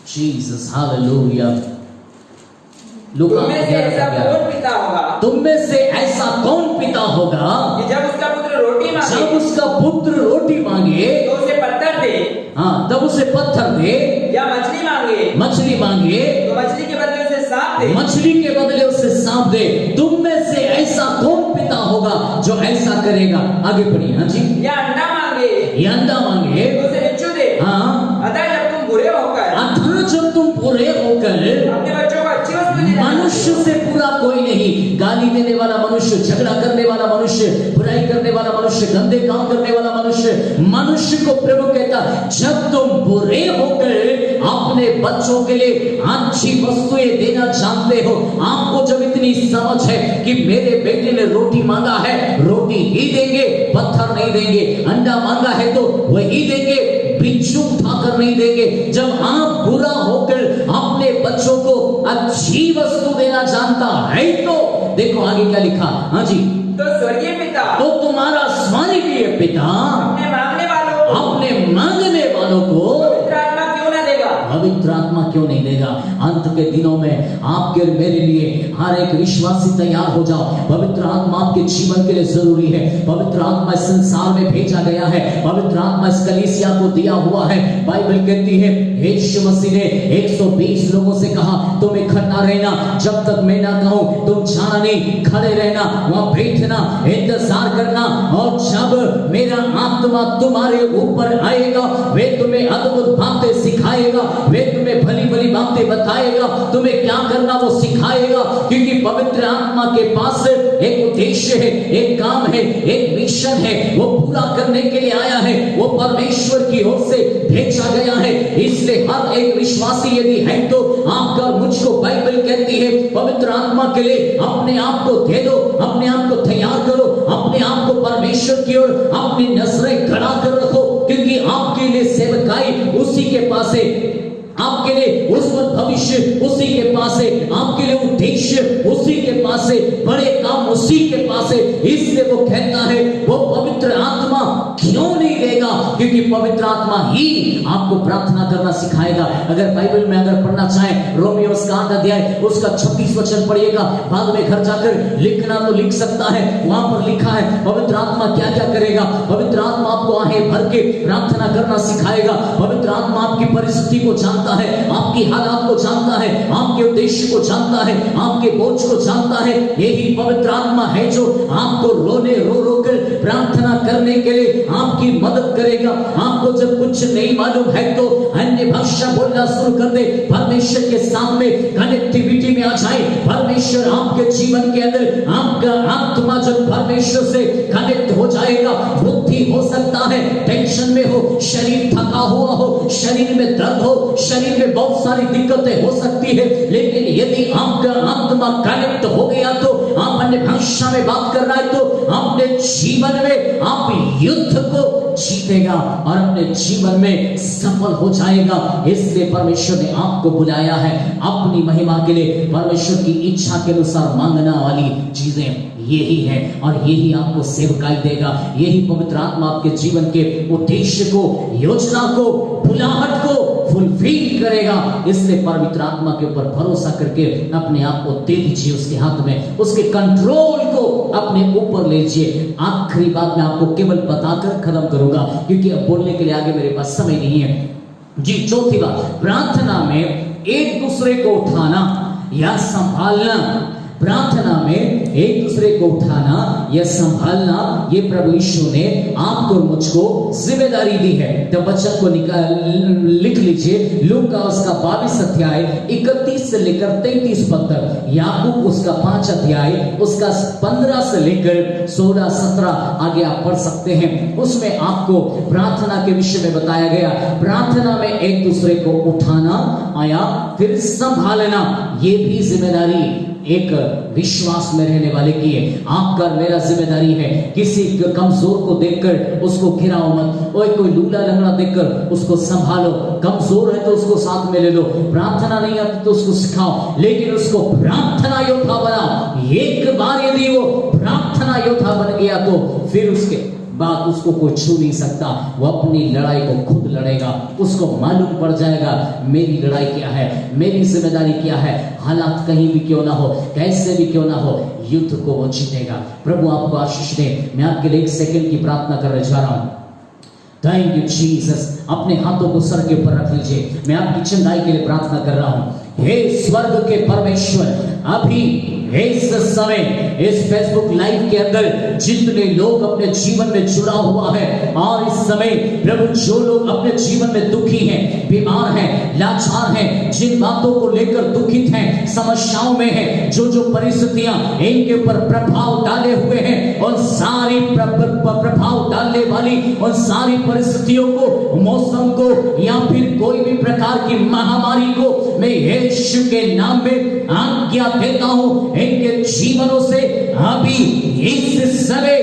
Jesus hallelujah. लूका 11 तुम में से ऐसा कौन पिता होगा कि जब उसका पुत्र रोटी मांगे तो उसे पत्थर दे, हाँ तब उसे पत्थर दे, या मछली मांगे तो मछली के बदले उसे सांप दे, मछली के बदले उसे सांप दे। तुम में से ऐसा कौन पिता होगा जो ऐसा करेगा? आगे पढ़िए। हाँ जी। या अंडा मांगे तो उसे बिच्छू दे। हाँ, अतः जब तुम बुरे होकर अपने बच्चों को अच्छी वस्तु देना, मनुष्य से पूरा कोई नहीं, गाली देने वाला मनुष्य, झगड़ा करने वाला मनुष्य, बुराई करने वाला मनुष्य, गंदे काम करने वाला मनुष्य को प्रभु कहता जब तुम बुरे होकर अपने बच्चों के लिए अच्छी वस्तुएं देना जानते हो, आपको जब इतनी समझ है कि मेरे बेटे ने रोटी मांगा है, रोटी ही देंगे, पत्थर नहीं देंगे, अंडा मांगा है तो वही देंगे, बिच्छू उठाकर नहीं देंगे। जब आप बुरा होकर अपने बच्चों को अच्छी वस्तु देना जानता है तो देखो आगे क्या लिखा। हाँ जी। तो स्वर्गीय पिता, तो तुम्हारा स्वर्गीय पिता अपने मांगने वालों को पवित्र आत्मा क्यों पवित्र आत्मा क्यों न देगा? नहीं देगा? अंत के दिनों में आपके और मेरे लिए हर एक विश्वासी तैयार हो जाओ। पवित्र आत्मा आपके जीवन के लिए जरूरी है। पवित्र आत्मा इस संसार में भेजा गया है, पवित्र आत्मा इस कलीसिया को दिया हुआ है। बाइबल कहती है यीशु मसीह ने 120 लोगों से कहा तुम इकट्ठा रहना, जब तक मैं ना कहूं तुम जाना नहीं, खड़े रहना, वहां बैठना, इंतजार करना, और जब मेरा आत्मा तुम्हारे ऊपर आएगा वे तुम्हें अद्भुत बातें सिखाएगा, वे तुम्हें भली भली बातें बताएगा, तुम्हें क्या करना वो सिखाएगा। क्योंकि पवित्र आत्मा के पास एक उद्देश्य है, एक काम है, एक मिशन है, वो पूरा करने के लिए आया है, वो परमेश्वर की ओर से भेजा गया है। इसलिए हर एक विश्वासी यदि है तो आपका मुझको बाइबल कहती है पवित्र आत्मा के लिए अपने आप को दे दो, अपने आप को तैयार करो, अपने आप को परमेश्वर की ओर अपनी नजरें गड़ा कर रखो, क्योंकि आपके लिए सेवकाई उसी के पास है, आपके लिए उज्जवल भविष्य उसी के पास है, आपके लिए उद्देश्य उसी के पास है, बड़े काम उसी के पास है। इसलिए वो कहता है वो पवित्र आत्मा क्यों नहीं देगा? क्योंकि पवित्र आत्मा ही आपको प्रार्थना करना सिखाएगा। अगर बाइबल में अगर पढ़ना चाहें रोमियो उसका 8 अध्याय उसका 26 वचन पढ़िएगा, बाद में घर जाकर लिखना तो लिख सकता है, वहां पर लिखा है पवित्र आत्मा क्या क्या करेगा। पवित्र आत्मा आपको आहें भर के प्रार्थना करना सिखाएगा। पवित्र आत्मा आपकी परिस्थिति को जानता है, आपकी हालात को जानता है, आपके उद्देश्य को जानता है, आपके बोझ को जानता है। यही पवित्र आत्मा है जो आपको रोने रो रो कर प्रार्थना करने के लिए आपकी मदद करेगा। आपको जब कुछ नहीं मालूम है तो अन्य भाषा बोलना शुरू कर दे, परमेश्वर के सामने कनेक्टिविटी में आ जाए। परमेश्वर आपके जीवन के अंदर आपका आत्मा जब परमेश्वर से कनेक्ट हो जाएगा, बुद्धि हो सकता है टेंशन में हो, शरीर थका हुआ हो, शरीर में दर्द हो, शरीर में बहुत सारी दिक्कतें हो सकती है, लेकिन यदि आपका आत्मा कनेक्ट हो गया तो आप अन्य भाषा में बात कर रहा है तो अपने जीवन में आप युद्ध को जीतेगा और अपने जीवन में सफल हो जाएगा। इसलिए परमेश्वर ने आपको बुलाया है अपनी महिमा के लिए। परमेश्वर की इच्छा के अनुसार मांगना वाली चीजें यही है और यही आपको सेवकाई देगा। यही पवित्र आत्मा आपके जीवन के उद्देश्य को, योजना को, बुलाहट को फुलफिल करेगा। इसलिए पवित्र आत्मा के ऊपर भरोसा करके अपने आप को दे दीजिए उसके हाथ में, उसके कंट्रोल को अपने ऊपर ले लीजिए। आखिरी बात मैं आपको केवल बताकर खत्म करूंगा क्योंकि अब बोलने के लिए आगे मेरे पास समय नहीं है जी। चौथी बात, प्रार्थना में एक दूसरे को उठाना या संभालना। प्रार्थना में एक दूसरे को उठाना या संभालना, ये प्रभु यीशु ने आपको और मुझको जिम्मेदारी दी है। तो वचन को लिख लीजिए, लूका उसका 22 अध्याय 31 से लेकर 33 पद तक, याकूब उसका 5 अध्याय उसका 15 से लेकर 16-17 आगे आप पढ़ सकते हैं। उसमें आपको प्रार्थना के विषय में बताया गया। प्रार्थना में एक दूसरे को उठाना आया, फिर संभालना, ये भी जिम्मेदारी एक विश्वास में रहने वाले की है। आपका मेरा जिम्मेदारी है किसी कमजोर को देखकर उसको गिराओ मत। कोई लूला लंगड़ा देखकर उसको संभालो, कमजोर है तो उसको साथ में ले लो, प्रार्थना नहीं आती तो उसको सिखाओ, लेकिन उसको प्रार्थना योद्धा बनाओ। एक बार यदि वो प्रार्थना योद्धा बन गया तो फिर उसके बात उसको कोई छू नहीं सकता। वो अपनी लड़ाई को खुद लड़ेगा। उसको मालूम पड़ जाएगा मेरी लड़ाई क्या है, मेरी जिम्मेदारी क्या है। हालात कहीं भी क्यों ना हो, कैसे भी क्यों ना हो, युद्ध को वो जीतेगा। प्रभु आपको आशीष दे। मैं आपके लिए 1 सेकंड की प्रार्थना करने जा रहा हूं। Thank you Jesus. अपने हाथों को सर के ऊपर रख लीजिए। मैं आपकी चंगाई के लिए प्रार्थना कर रहा हूं। हे स्वर्ग के परमेश्वर, अभी इस समय इस फेसबुक लाइव के अंदर जितने लोग अपने जीवन में जुड़ा हुआ है और इस समय प्रभु जो लोग अपने जीवन में दुखी हैं, बीमार हैं, लाचार हैं, जिन बातों को लेकर दुखित हैं, समस्याओं में हैं, जो परिस्थितियां इनके ऊपर प्रभाव डाले हुए हैं, उन सारी प्रभाव डालने वाली उन सारी परिस्थितियों को, मौसम को या फिर कोई भी प्रकार की महामारी को मैं यीशु के नाम में आज्ञा देता हूं। इनके जीवनों से अभी इस समय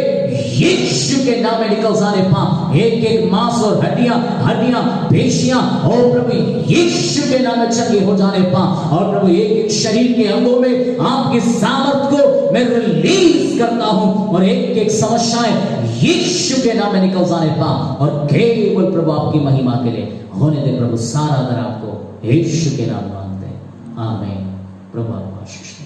यीशु के नाम में निकल जाने पा। एक एक मांस और हड्डियां पेशियां और प्रभु यीशु के नाम में चंगे हो जाने पा। और प्रभु एक एक शरीर के अंगों में आपकी सामर्थ को मैं रिलीज करता हूं और एक एक समस्याएं यीशु के नाम में निकल जाने पा और केवल प्रभु आपकी महिमा के लिए होने दे। प्रभु सारा अगर आपको यीशु के नाम मांगते हैं, आमीन। प्रभु आपको आशीष